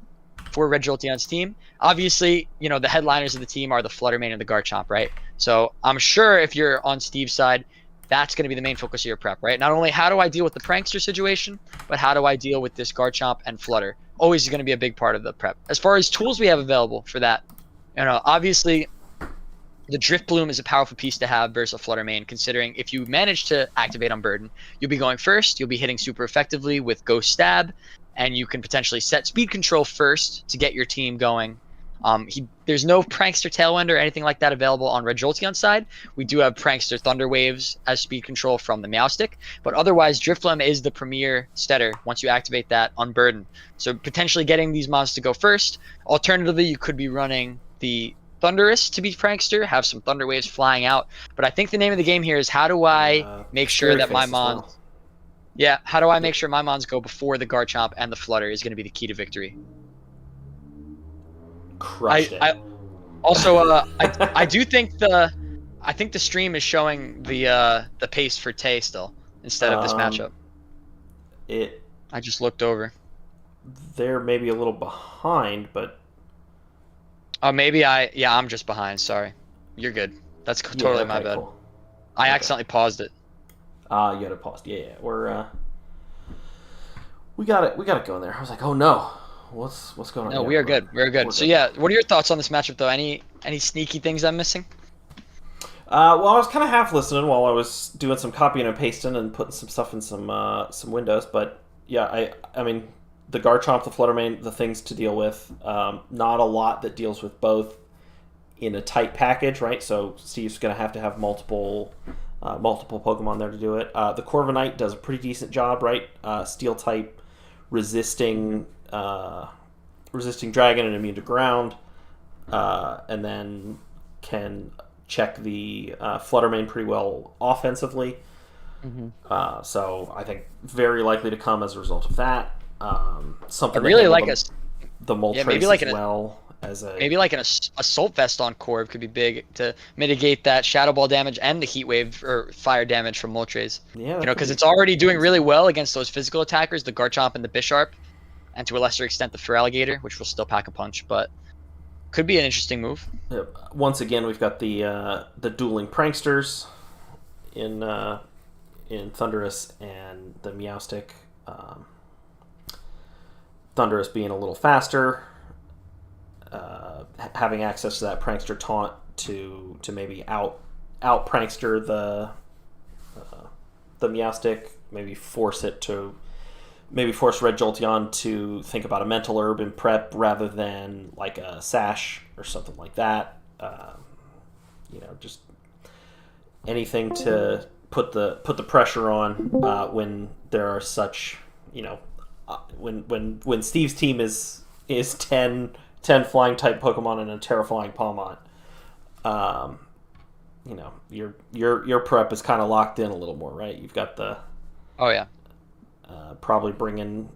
for Red Jolteon's team. Obviously, the headliners of the team are the Fluttermane and the Garchomp, right? So I'm sure if you're on Steve's side, that's going to be the main focus of your prep, right? Not only how do I deal with the prankster situation, but how do I deal with this Garchomp and Flutter? Always going to be a big part of the prep. As far as tools we have available for that, obviously the Driftbloom is a powerful piece to have versus a Fluttermane, considering if you manage to activate Unburden, you'll be going first, you'll be hitting super effectively with Ghost Stab, and you can potentially set speed control first to get your team going. There's no Prankster Tailwind or anything like that available on Red Jolteon's side. We do have Prankster Thunder Waves as speed control from the Meowstic, but otherwise Drifblim is the premier stetter once you activate that Unburden. So potentially getting these mons to go first. Alternatively, you could be running the Thunderous to be Prankster, have some Thunder Waves flying out. But I think the name of the game here is how do I make sure that my mons... Well. Yeah, how do I make sure my mons go before the Garchomp and the Flutter is going to be the key to victory. Crushed it. I do think the stream is showing the pace for Tay still instead of this matchup. I just looked over. They're maybe a little behind, but oh, maybe I'm just behind. Sorry, you're good. That's totally my bad. Cool. I accidentally paused it. You had it paused. Yeah. We got it going there. I was like, oh no. What's going on? No, we are good. We're good. So yeah, what are your thoughts on this matchup though? Any sneaky things I'm missing? Well, I was kind of half listening while I was doing some copying and pasting and putting some stuff in some windows. But yeah, I mean, the Garchomp, the Fluttermane, the things to deal with. Not a lot that deals with both in a tight package, right? So Steve's going to have multiple Pokemon there to do it. The Corviknight does a pretty decent job, right? Steel type, resisting dragon and immune to ground, and then can check the Fluttermane pretty well offensively. Mm-hmm. So I think very likely to come as a result of that. Something I really like the Moltres as well. Maybe like an Assault Vest on Corv could be big to mitigate that Shadow Ball damage and the Heat Wave or Fire damage from Moltres. Yeah, because it's already doing really well against those physical attackers, the Garchomp and the Bisharp, and to a lesser extent the Feraligatr, which will still pack a punch, but could be an interesting move. Once again, we've got the dueling pranksters in Thundurus and the Meowstic. Thundurus being a little faster. Having access to that prankster taunt to maybe out prankster the Meowstic, maybe force Red Jolteon to think about a mental herb in prep rather than like a sash or something like that. Just anything to put the pressure on when there are such when Steve's team is 10 flying type Pokemon and a Terraflying Palmont, your prep is kind of locked in a little more, right? You've got the probably bringing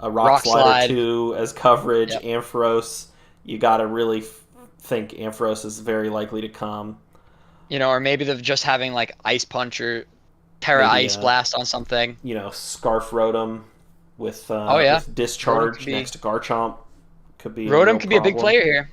a rock slide or two as coverage. Yep. Ampharos, you got to really think Ampharos is very likely to come. or maybe they're just having like Ice Punch or Terra Maybe Ice Blast on something. Scarf Rotom Oh yeah, with Rotom could discharge be next to Garchomp could be a Rotom real could be a big problem. player here,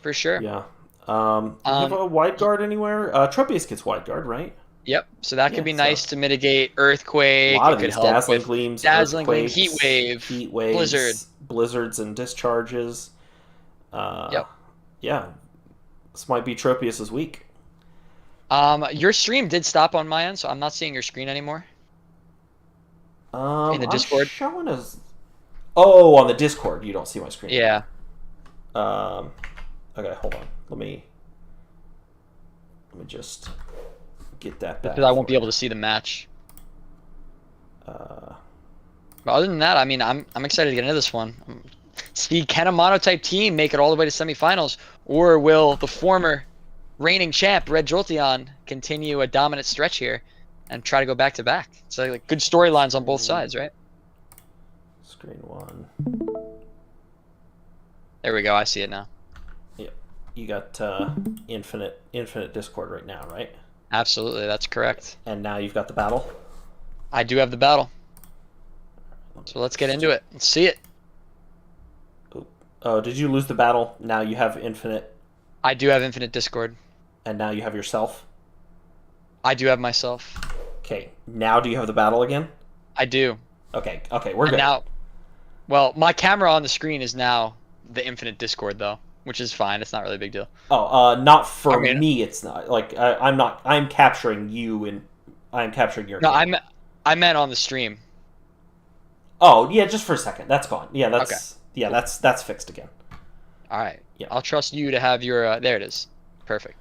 for sure. Yeah. You have a wide guard anywhere? Tropius gets wide guard, right? Yep. So that could Yeah. be So nice to mitigate a Earthquake. lot It of could these help dazzling with gleams, Dazzling Gleam, Heat earthquakes, Wave, heat Blizzard. waves, blizzards, and discharges. Uh, Yep. yeah. This might be Tropius's week. Your stream did stop on my end, so I'm not seeing your screen anymore in the I'm Discord. showing as. Oh, on the Discord, you don't see my screen. Yeah. Um, okay, hold on. Let me just get that back. Because I won't be able to see the match. But other than that, I mean, I'm excited to get into this one. See, can a monotype team make it all the way to semifinals, or will the former reigning champ Red Jolteon continue a dominant stretch here and try to go back to back? So like good storylines on both sides, right? Screen one. There we go. I see it now. Yep. You got infinite Discord right now, right? Absolutely, that's correct. And now you've got the battle. I do have the battle. So let's get into it. Let's see it. Oh, did you lose the battle? Now you have infinite. I do have infinite Discord. And now you have yourself. I do have myself. Okay. Now do you have the battle again? I do. Okay. We're good. Now, well, my camera on the screen is now the infinite Discord though, which is fine. It's not really a big deal. Oh, not for me. It's not like I'm not. I'm capturing you and I'm capturing your. No, camera. I meant on the stream. Oh yeah, just for a second. That's gone. Yeah, that's Okay. Yeah, Cool. that's fixed again. All right. Yeah. I'll trust you to have your. There it is. Perfect.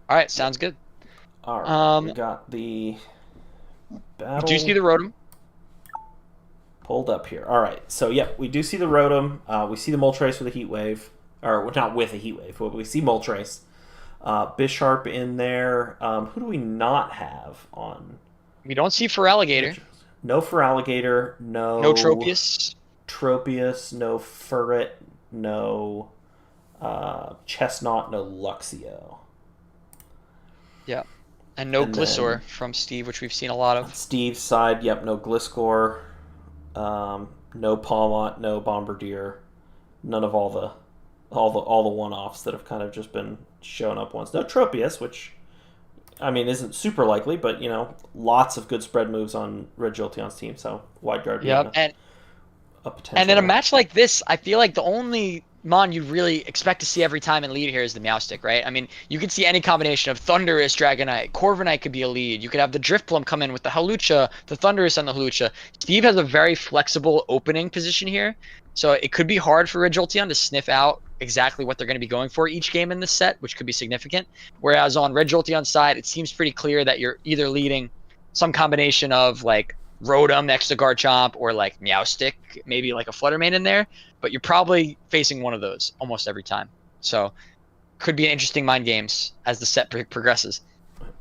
All right. Sounds good. All right. We got the battle. Do you see the Rotom? Pulled up here. All right. So yeah, we do see the Rotom. We see the Moltres with a Heat Wave, or not with a Heat Wave, but we see Moltres. Bisharp in there. Who do we not have on? We don't see Feraligatr. No Feraligatr. No. No Tropius. Tropius. No Furret. No. Chestnut. No Luxio. Yeah. And no Gliscor from Steve, which we've seen a lot of. Steve's side, yep, no Gliscor, no Palmont, no Bombardier, none of all the one-offs that have kind of just been shown up once. No Tropius, which I mean isn't super likely, but lots of good spread moves on Red Jolteon's team, so wide guard. Yeah, a potential. And in a match like this, I feel like the only Mon you'd really expect to see every time in lead here is the Meowstic, right? I mean, you could see any combination of Thundurus, Dragonite, Corviknight could be a lead. You could have the Drifblim come in with the Hawlucha, the Thundurus and the Hawlucha. Steve has a very flexible opening position here, so it could be hard for Red Jolteon to sniff out exactly what they're going to be going for each game in this set, which could be significant. Whereas on Red Jolteon's side, it seems pretty clear that you're either leading some combination of like Rotom next to Garchomp or like Meowstic, maybe like a Fluttermane in there, but you're probably facing one of those almost every time. So could be an interesting mind games as the set progresses.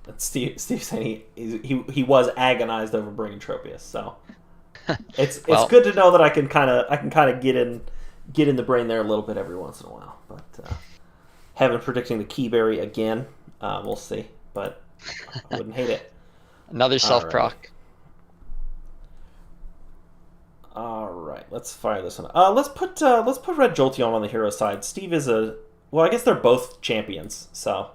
But Steve saying he was agonized over bringing Tropius, so it's good to know that I can kind of get in the brain there a little bit every once in a while. But Heaven predicting the Keyberry again, we'll see, but I wouldn't hate it. Another self proc. All right, let's fire this one. Let's put Red Jolteon on the hero side. Steve is I guess they're both champions, so.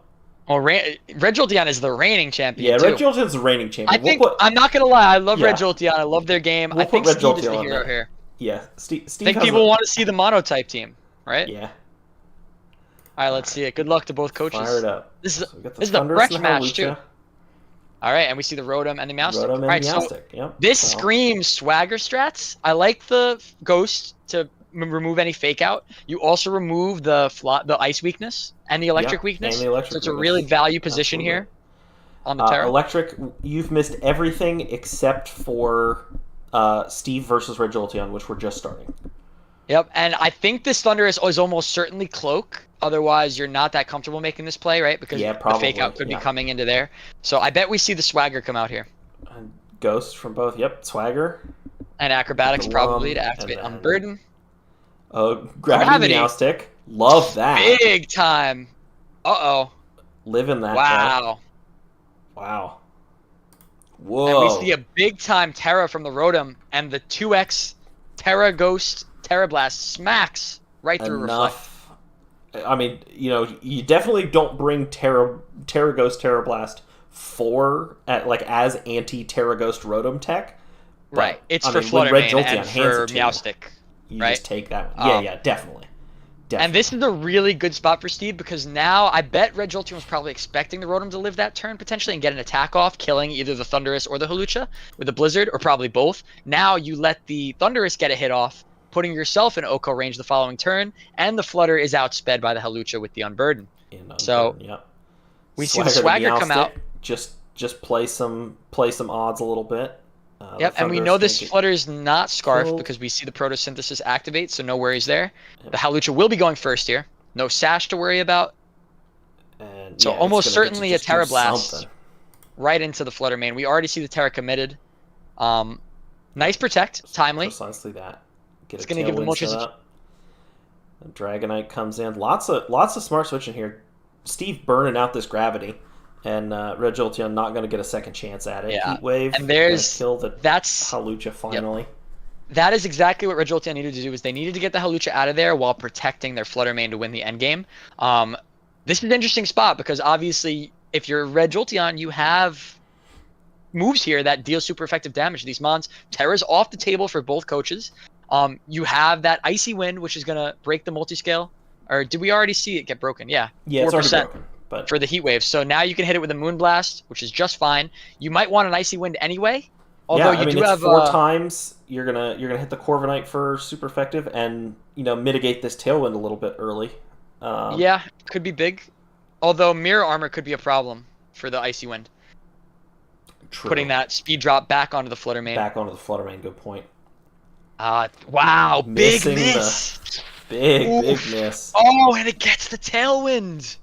Well, Red Jolteon is the reigning champion. Yeah, Red Jolteon's the reigning champion. I'm not gonna lie, I love Red Jolteon. I love their game. I think Steve is the hero here. Yeah, Steve. I think people want to see the monotype team, right? Yeah. All right, let's see it. Good luck to both coaches. Fire it up. This is a fresh match too. All right, and we see the Rotom and the Meowstic. Rotom and right, Meowstic, yep. This screams swagger strats. I like the Ghost to remove any fake out. You also remove the ice weakness and the electric weakness. And the electric so it's a really value position here on the Terra. Electric, you've missed everything except for Steve versus Red Jolteon, which we're just starting. Yep, and I think this Thundurus is almost certainly Cloak. Otherwise, you're not that comfortable making this play, right? Because the fake out could be coming into there. So I bet we see the Swagger come out here. And Ghost from both. Yep, Swagger. And Acrobatics probably to activate Unburden. Oh, Gravity Meowstic. Love that. Big time. Uh-oh. Living that. Wow. Wow. And we see Whoa. a big time Terra from the Rotom, and the 2x Terra Ghost Terra Blast smacks right through Reflect. Enough. I mean, you definitely don't bring Terra Ghost Terra Blast as anti Terra Ghost Rotom tech, Right. but It's I for mean, when Red Fluttermane and Jolteon hands for it to you, Meowstic, you right? just take that one. Yeah, Um, yeah, definitely, and this definitely. is a really good spot for Steve because now I bet Red Jolteon was probably expecting the Rotom to live that turn potentially and get an attack off, killing either the Thundurus or the Hawlucha with a Blizzard, or probably both. Now you let the Thundurus get a hit off, putting yourself in Oko range the following turn, and the Flutter is outsped by the Hawlucha with the Unburden. In So Unburden, yep. we see the Swagger the Swagger come Meowstic. out. Just play some odds a little bit. The Yep, and we know Thunderous this can't get Flutter is not Scarf killed, because we see the Photosynthesis activate, so no worries there. The Hawlucha will be going first here. No Sash to worry about. and So yeah, it's almost gonna get to certainly a just do Terra Blast something. right into the Flutter Mane. We already see the Terra committed. Um, nice protect, timely. Precisely that. Get It's a going to give the tailwind set Moltres. up. The Dragonite comes in. Lots of smart switching here. Steve burning out this gravity, and Red Jolteon not going to get a second chance at it. Yeah, Heat Wave and going to there's kill the that's Hawlucha yep. finally. That is exactly what Red Jolteon needed to do. Is they needed to get the Hawlucha out of there while protecting their Flutter Mane to win the end game. This is an interesting spot because obviously, if you're Red Jolteon, you have moves here that deal super effective damage to these mons. Terra's off the table for both coaches. You have that Icy Wind, which is gonna break the multiscale. Or did we already see it get broken? Yeah, Yeah, it's already 4% broken, but for the Heat Wave. So now you can hit it with a Moonblast, which is just fine. You might want an Icy Wind anyway, although yeah, I you mean do it's have four times. You're gonna hit the Corviknight for super effective, and mitigate this Tailwind a little bit early. yeah, could be big. Although Mirror Armor could be a problem for the Icy Wind. True. Putting that speed drop back onto the Flutter Mane. Back onto the Flutter Mane. Good point. Wow, big Missing miss. big miss. Oh, and it gets the Tailwind.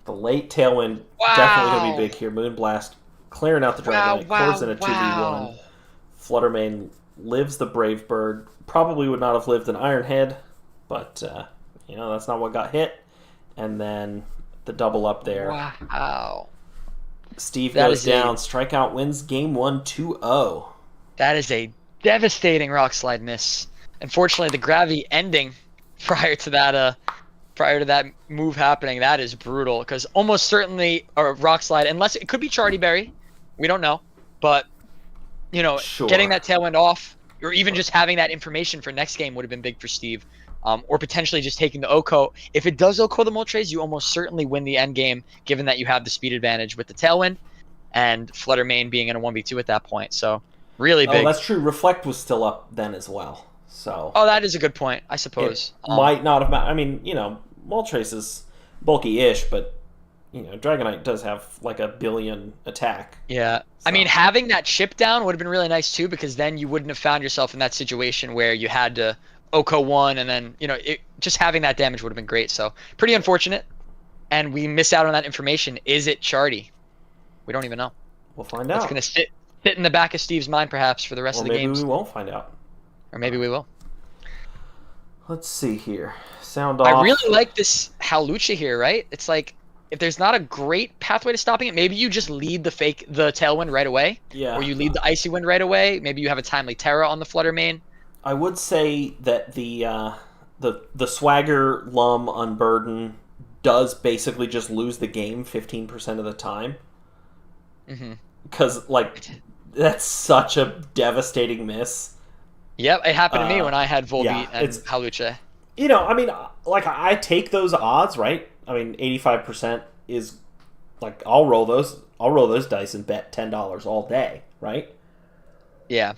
The late Tailwind Wow. definitely going to be big here. Moonblast clearing out the Dragonite. Cores in a 2v1. Wow. Fluttermane lives the Brave Bird. Probably would not have lived an Ironhead, but that's not what got hit. And then the double up there. Wow. Steve That goes is down. Strikeout wins game 1 2-0. That is a devastating Rock Slide miss. Unfortunately, the gravity ending prior to that move happening, that is brutal. Because almost certainly a Rock Slide, unless it could be Charty Berry, we don't know. But Sure. getting that Tailwind off, or even just having that information for next game would have been big for Steve. Or potentially just taking the Oko. If it does Oko the Moltres, you almost certainly win the end game, given that you have the speed advantage with the Tailwind, and Flutter Mane being in a 1v2 at that point. So really big. Oh, that's true. Reflect was still up then as well. So Oh, that is a good point, I suppose. it might not have mattered. I mean, Moltres is bulky-ish, but Dragonite does have like a billion attack. Yeah. So. I mean, having that chip down would have been really nice too, because then you wouldn't have found yourself in that situation where you had to Oko 1, and then, just having that damage would have been great. So pretty unfortunate. And we miss out on that information. Is it Charty? We don't even know. We'll find out. It's going to sit in the back of Steve's mind, perhaps, for the rest of the games. Maybe we won't find out. Or maybe we will. Let's see here. Sound off. I really like this Hawlucha here, right? It's like, if there's not a great pathway to stopping it, maybe you just lead the Tailwind right away. Yeah. Or you lead the Icy Wind right away. Maybe you have a timely Terra on the Flutter Mane. I would say that the Swagger Lum Unburden does basically just lose the game 15% of the time. Because, that's such a devastating miss. Yep, it happened to me when I had Volbeat yeah, and Hawlucha. I mean, I take those odds, right? I mean, 85% is, I'll roll those dice and bet $10 all day, right? Yeah.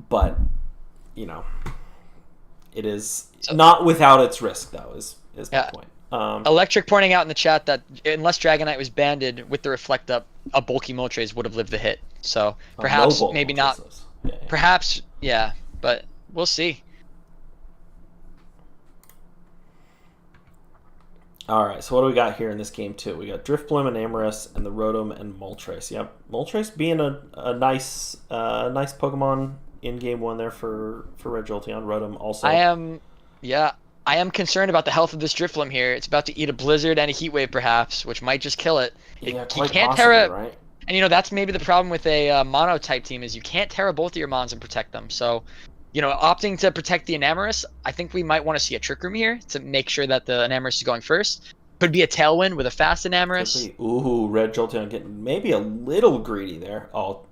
But, it is not without its risk, though, is the point. Electric pointing out in the chat that unless Dragonite was banded with the Reflect Up, a bulky Moltres would have lived the hit. So perhaps, maybe not. Yeah. Perhaps, yeah, but we'll see. All right, so what do we got here in this game, too? We got Driftbloom and Amorous and the Rotom and Moltres. Yep, Moltres being a nice Pokemon in game 1 there for Red Jolteon. Rotom also. I am concerned about the health of this Drifloon here. It's about to eat a Blizzard and a Heat Wave, perhaps, which might just kill it. Yeah, He quite can't possibly, Terra, right? and that's maybe the problem with a mono type team is you can't Terra both of your Mons and protect them. So, opting to protect the Enamorus, I think we might want to see a Trick Room here to make sure that the Enamorus is going first. Could be a Tailwind with a fast Enamorus. Ooh, Red Jolteon getting maybe a little greedy there. Oh,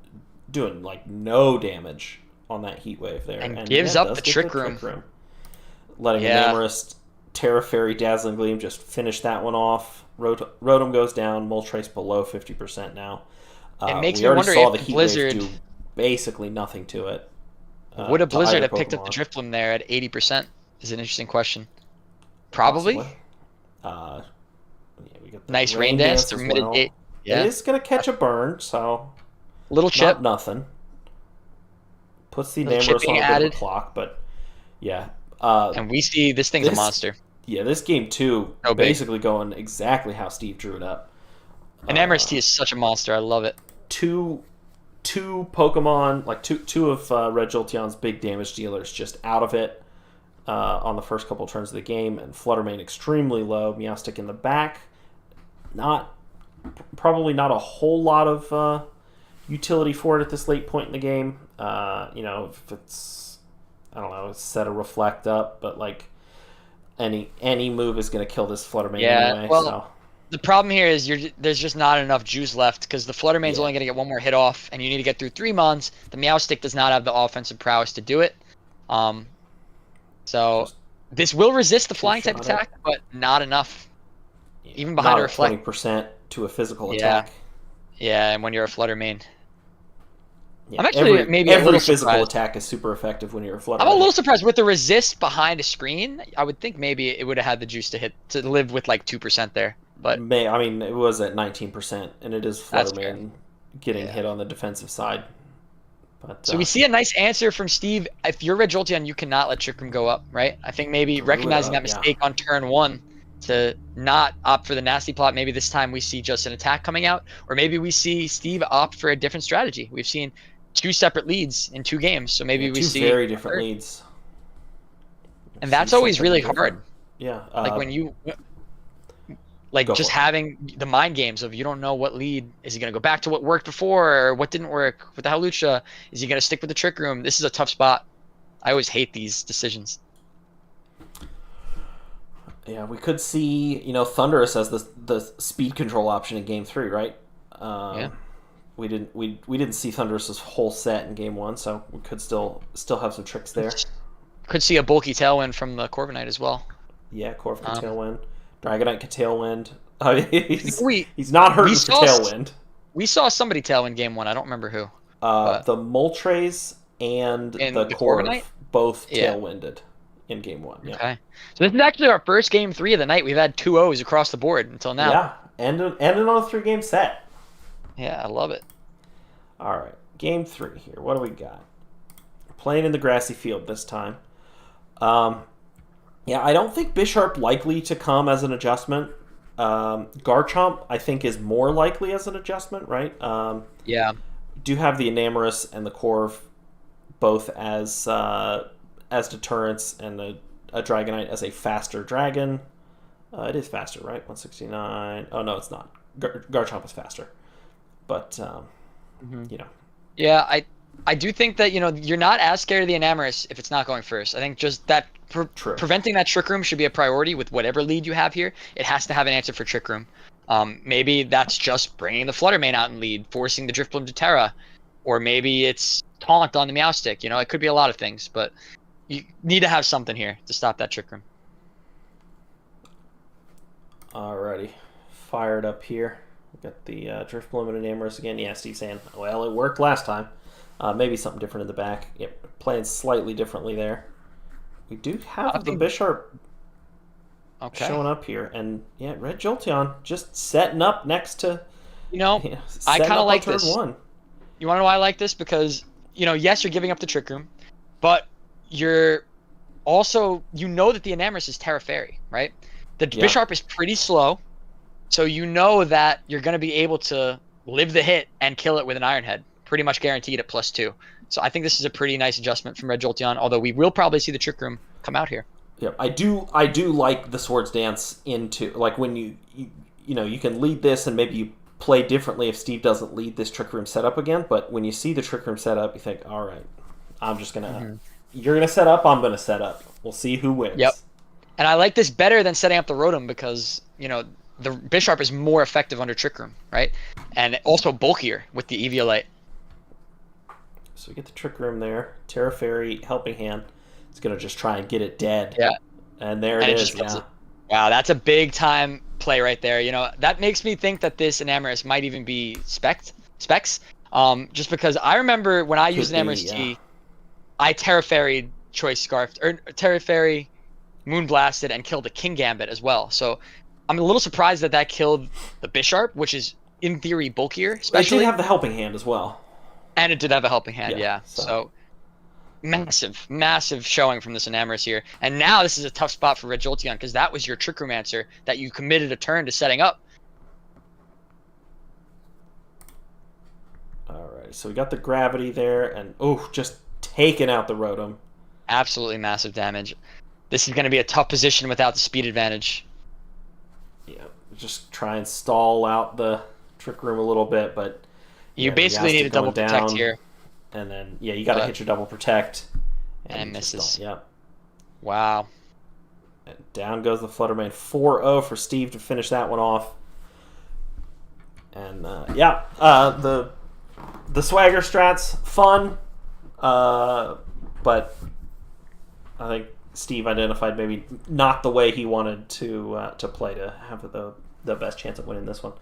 doing like no damage on that Heat Wave there. And gives up does the get Trick Room. Letting Enamorus, Terra Fairy, Dazzling Gleam just finish that one off. Rotom goes down. Moltres below 50% now. It makes me wonder if the Blizzard do basically nothing to it. Would a Blizzard have picked up the Drifloon there at 80%? Is an interesting question. Probably. Yeah, we got nice Rain Dance through mitigate. Yeah. It is going to catch a burn, so little chip. Not nothing. Puts the Enamorus on a bit of a clock, but yeah. And we see this thing's a monster. Yeah, this game too, basically going exactly how Steve drew it up. Enamorus T is such a monster. I love it. Two Pokemon, like two of Red Jolteon's big damage dealers, just out of it on the first couple turns of the game, and Fluttermane extremely low. Meowstic in the back, probably not a whole lot of utility for it at this late point in the game. If it's, I don't know, set a Reflect up, but like any move is going to kill this Fluttermane anyway. Well, so. The problem here is there's just not enough juice left because the Fluttermane's only going to get one more hit off, and you need to get through 3 Mons. The Meowstic does not have the offensive prowess to do it. So this will resist the flying type attack, but not enough. Even behind a Reflect. 20% to a physical attack. Yeah, and when you're a Fluttermane. Yeah, I'm actually maybe a little physical surprised. Attack is super effective when you're a Fluttermane. I'm a little surprised with the resist behind a screen. I would think maybe it would have had the juice to live with like 2% there. But it was at 19%, and it is Fluttermane getting hit on the defensive side. But, so we see a nice answer from Steve. If you're Red Jolteon, you cannot let Trick Room go up, right? I think maybe recognizing that mistake on turn 1 to not opt for the nasty plot. Maybe this time we see just an attack coming out, or maybe we see Steve opt for a different strategy. We've seen 2 separate leads in 2 games, so maybe we see 2 very different leads. And that's always really hard. Yeah. Like when you just having the mind games of you don't know what lead. Is he going to go back to what worked before or what didn't work with the Hawlucha? Is he going to stick with the Trick Room? This is a tough spot. I always hate these decisions. Yeah, we could see, Thundurus as the speed control option in Game 3, right? Yeah. We didn't see Thundurus' whole set in Game 1, so we could still have some tricks there. Could see a bulky Tailwind from the Corviknight as well. Yeah, Corviknight Tailwind. Dragonite could Tailwind. He's not hurting for Tailwind. We saw somebody Tailwind Game 1. I don't remember who. The Moltres and the Corviknight both Tailwinded in Game 1. Yeah. Okay. So this is actually our first Game 3 of the night. We've had 2 O's across the board until now. Yeah, and on a 3-game set. Yeah, I love it. All right, Game 3 here. What do we got? Playing in the grassy field this time. Yeah, I don't think Bisharp likely to come as an adjustment. Garchomp, I think, is more likely as an adjustment, right? Yeah. Do have the Enamorus and the Corv both as deterrents, and a Dragonite as a faster dragon. It is faster, right? 169. Oh, no, it's not. Garchomp is faster. But, Yeah, I do think that, you're not as scared of the Enamorus if it's not going first. I think just that preventing that Trick Room should be a priority with whatever lead you have here. It has to have an answer for Trick Room. Maybe that's just bringing the Fluttermane out in lead, forcing the Drifloon to Terra. Or maybe it's Taunt on the Meowstic. It could be a lot of things, but you need to have something here to stop that Trick Room. Alrighty. Fired up here. Got the Drifloon and Enamorus again. Yeah, Steve saying, well, it worked last time. Maybe something different in the back. Yep, playing slightly differently there. We do have the Bisharp showing up here. And, yeah, Red Jolteon just setting up next to... I kind of like this. You want to know why I like this? Because, yes, you're giving up the Trick Room, but you're also... that the Enamorus is Terra Fairy, right? The Bisharp is pretty slow, so that you're going to be able to live the hit and kill it with an Iron Head. Pretty much guaranteed at +2. So I think this is a pretty nice adjustment from Red Jolteon, although we will probably see the Trick Room come out here. Yeah, I do like the Swords Dance into, like, when you can lead this and maybe you play differently if Steve doesn't lead this Trick Room setup again, but when you see the Trick Room setup, you think, all right, I'm just going to, you're going to set up, I'm going to set up. We'll see who wins. Yep. And I like this better than setting up the Rotom because, the Bisharp is more effective under Trick Room, right? And also bulkier with the Eviolite. So we get the Trick Room there. Terra Fairy, Helping Hand. It's going to just try and get it dead. Yeah. And there it is, yeah. Wow, that's a big time play right there. That makes me think that this Enamorus might even be specs. Just because I remember when I used Enamorus T, I Terra Fairy Choice Scarfed, or Terra Fairy Moonblasted and killed the King Gambit as well. So I'm a little surprised that killed the Bisharp, which is in theory bulkier, especially. It did have the Helping Hand as well. And it did have a Helping Hand, yeah. So massive showing from this Enamorus here. And now this is a tough spot for Red Jolteon because that was your Trick Room answer that you committed a turn to setting up. All right, so we got the Gravity there, and just taking out the Rotom. Absolutely massive damage. This is going to be a tough position without the speed advantage. Yeah, just try and stall out the Trick Room a little bit, but you basically need a double protect here. And then, you got to hit your double protect. And misses. Yep. Wow. And down goes the Fluttermane. 4-0 for Steve to finish that one off. And, the Swagger strat's fun, but I think Steve identified maybe not the way he wanted to play to have the best chance of winning this one.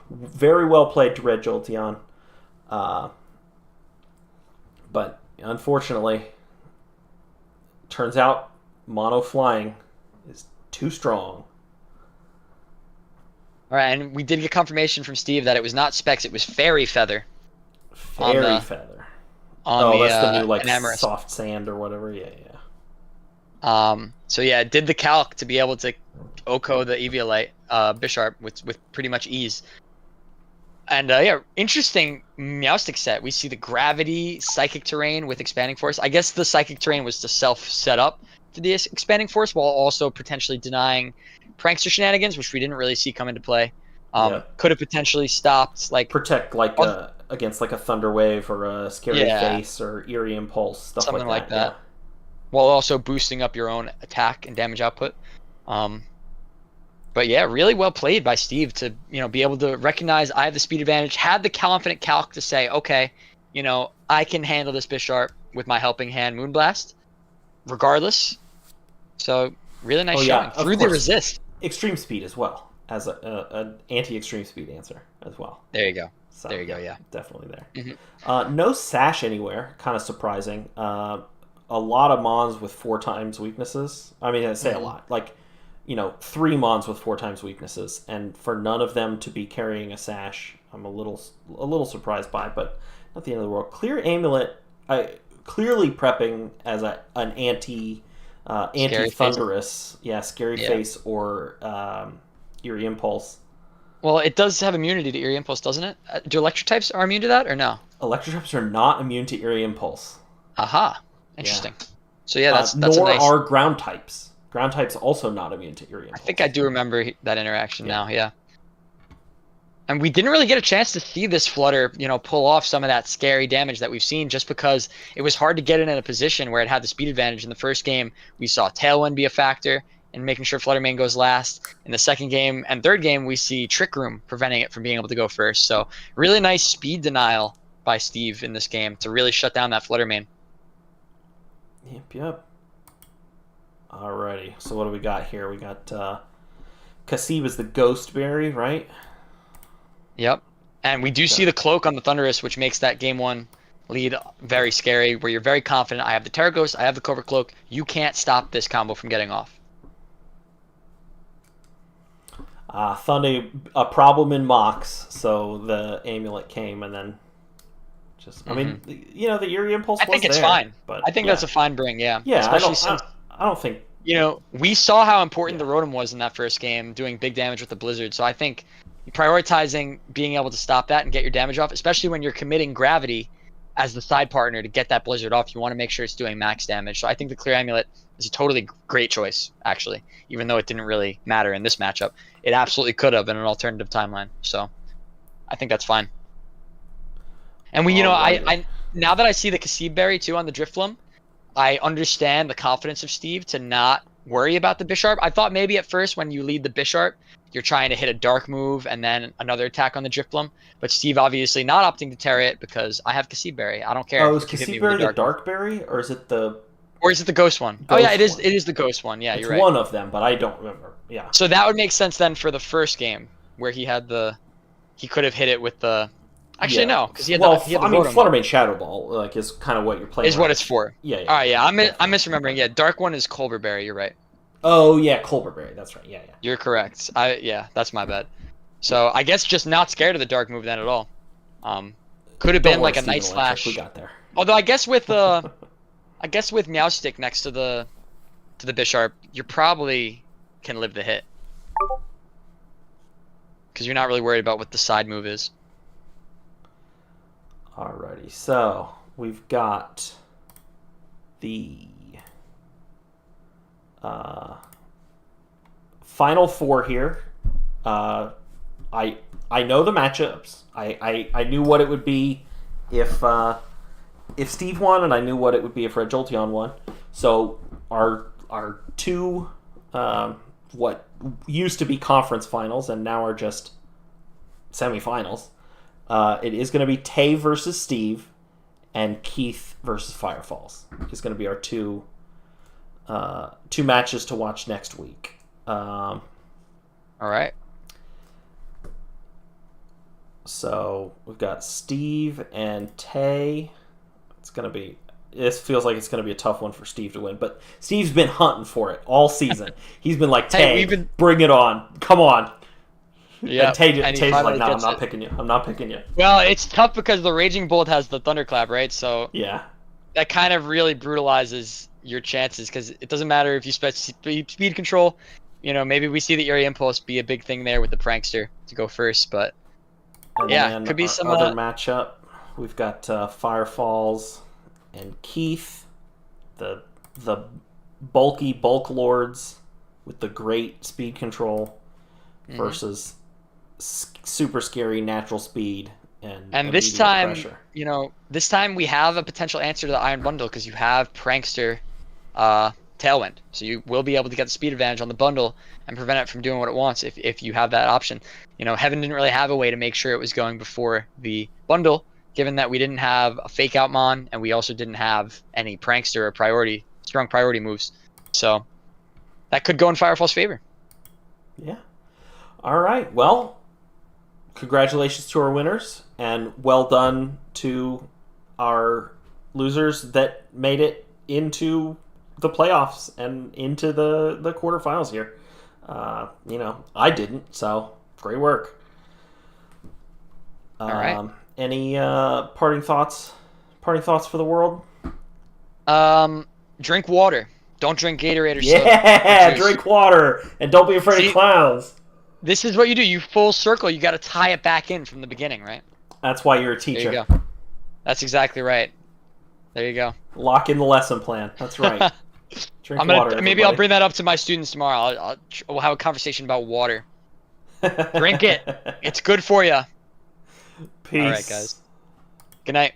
Very well played to Red Jolteon. But unfortunately, turns out Mono Flying is too strong. All right, and we did get confirmation from Steve that it was not Specs, it was Fairy Feather. Fairy Feather. That's the new Enamorus. Soft Sand or whatever. Yeah. So yeah, it did the calc to be able to OHKO the Eviolite Bisharp with pretty much ease. And interesting Meowstic set. We see the Gravity, Psychic Terrain with Expanding Force. I guess the Psychic Terrain was to self-set up to the Expanding Force while also potentially denying Prankster Shenanigans, which we didn't really see come into play. Could have potentially stopped, protect against a Thunder Wave or a Scary Face or Eerie Impulse, something like that. Yeah. While also boosting up your own attack and damage output. But yeah, really well played by Steve to be able to recognize I have the speed advantage, had the confident calc to say, okay, I can handle this Bisharp with my Helping Hand Moonblast, regardless. So really nice showing through the resist. Extreme speed as well as an anti-extreme speed answer as well. There you go. So, there you go. Yeah, definitely there. Mm-hmm. No Sash anywhere. Kind of surprising. A lot of Mons with 4 times weaknesses. I mean, I say a lot. 3 Mons with 4 times weaknesses, and for none of them to be carrying a Sash, I'm a little surprised by, but not the end of the world. Clear Amulet, clearly prepping as an anti-Thunderous, Scary Face or Eerie Impulse. Well, it does have immunity to Eerie Impulse, doesn't it? Do Electric types are immune to that, or no? Electric types are not immune to Eerie Impulse. Aha, interesting. Yeah. So yeah, that's nor a nice... are ground types. Ground types also not immune to Eerie Impulse. I think I do remember that interaction now, yeah. And we didn't really get a chance to see this Flutter, pull off some of that scary damage that we've seen just because it was hard to get it in a position where it had the speed advantage. In the first game, we saw Tailwind be a factor in making sure Fluttermane goes last. In the second game and third game, we see Trick Room preventing it from being able to go first. So really nice speed denial by Steve in this game to really shut down that Fluttermane. Yep. Alrighty, so what do we got here? We got Kasib is the Ghost Berry, right? Yep. And we do see the Cloak on the Thunderous, which makes that game 1 lead very scary, where you're very confident. I have the Terra Ghost, I have the Covert Cloak. You can't stop this combo from getting off. Thundy, a problem in Mox, so the Amulet came, and then I mean, the Eerie Impulse was there. I think it's fine. But, I think that's a fine bring, yeah. Yeah, especially since... I don't think... we saw how important the Rotom was in that first game, doing big damage with the Blizzard, so I think prioritizing being able to stop that and get your damage off, especially when you're committing Gravity as the side partner to get that blizzard off, you want to make sure it's doing max damage. So I think the clear amulet is a totally great choice, actually, even though it didn't really matter in this matchup. It absolutely could have in an alternative timeline. So I think that's fine. And I now that I see the Kasib berry too on the Drifloom, I understand the confidence of Steve to not worry about the Bisharp. I thought maybe at first when you lead the Bisharp, you're trying to hit a dark move and then another attack on the Drifloom. But Steve obviously not opting to tear it because I have Kasib berry. I don't care. Oh, is Kasib berry the dark berry, or is it the? Or is it the ghost one? Oh yeah, it is. It is the ghost one. Yeah, you're right. It's one of them, but I don't remember. Yeah. So that would make sense then for the first game where he could have hit it with the. Actually, no, because he had the Fluttermane Shadow Ball like is kind of what you're playing. Is what it's for. Yeah. All right. Yeah, I'm misremembering. Yeah, dark one is Colbur berry. You're right. Oh yeah, Colbur berry. That's right. Yeah. You're correct. That's my bad. So I guess just not scared of the dark move then at all. Could have been like a Night Slash. We got there. Although I guess with Meowstic next to the Bisharp, you probably can live the hit because you're not really worried about what the side move is. Alrighty, so we've got the final four here. I know the matchups. I knew what it would be if Steve won, and I knew what it would be if Red Jolteon won. So our two what used to be conference finals and now are just semifinals. It is going to be Tay versus Steve, and Keith versus Firefalls. It's going to be our two matches to watch next week. All right. So we've got Steve and Tay. This feels like it's going to be a tough one for Steve to win, but Steve's been hunting for it all season. He's been like, Tay, bring it on. Come on. Yeah, Tay's like, no, I'm not picking you. I'm not picking you. Well, it's tough because the Raging Bolt has the Thunderclap, right? So yeah, that kind of really brutalizes your chances because it doesn't matter if you speed control. You know, maybe we see the Area Impulse be a big thing there with the Prankster to go first, but and could be some other matchup. We've got Firefalls and Keith, the bulky Bulk Lords with the great speed control versus super scary natural speed and this time pressure. This time we have a potential answer to the Iron Bundle because you have Prankster Tailwind, so you will be able to get the speed advantage on the bundle and prevent it from doing what it wants if you have that option. Heaven didn't really have a way to make sure it was going before the bundle, given that we didn't have a Fake Out Mon and we also didn't have any Prankster or strong priority moves, so that could go in Firefall's favor. Yeah. All right. Well, congratulations to our winners, and well done to our losers that made it into the playoffs and into the quarterfinals here. I didn't, so great work. All right. Any parting thoughts? Parting thoughts for the world? Drink water. Don't drink Gatorade or soda. Yeah, drink water, and don't be afraid of clowns. This is what you do. You full circle. You got to tie it back in from the beginning, right? That's why you're a teacher. There you go. That's exactly right. There you go. Lock in the lesson plan. That's right. Drink water. Maybe I'll bring that up to my students tomorrow. We'll have a conversation about water. Drink it. It's good for you. Peace. All right, guys. Good night.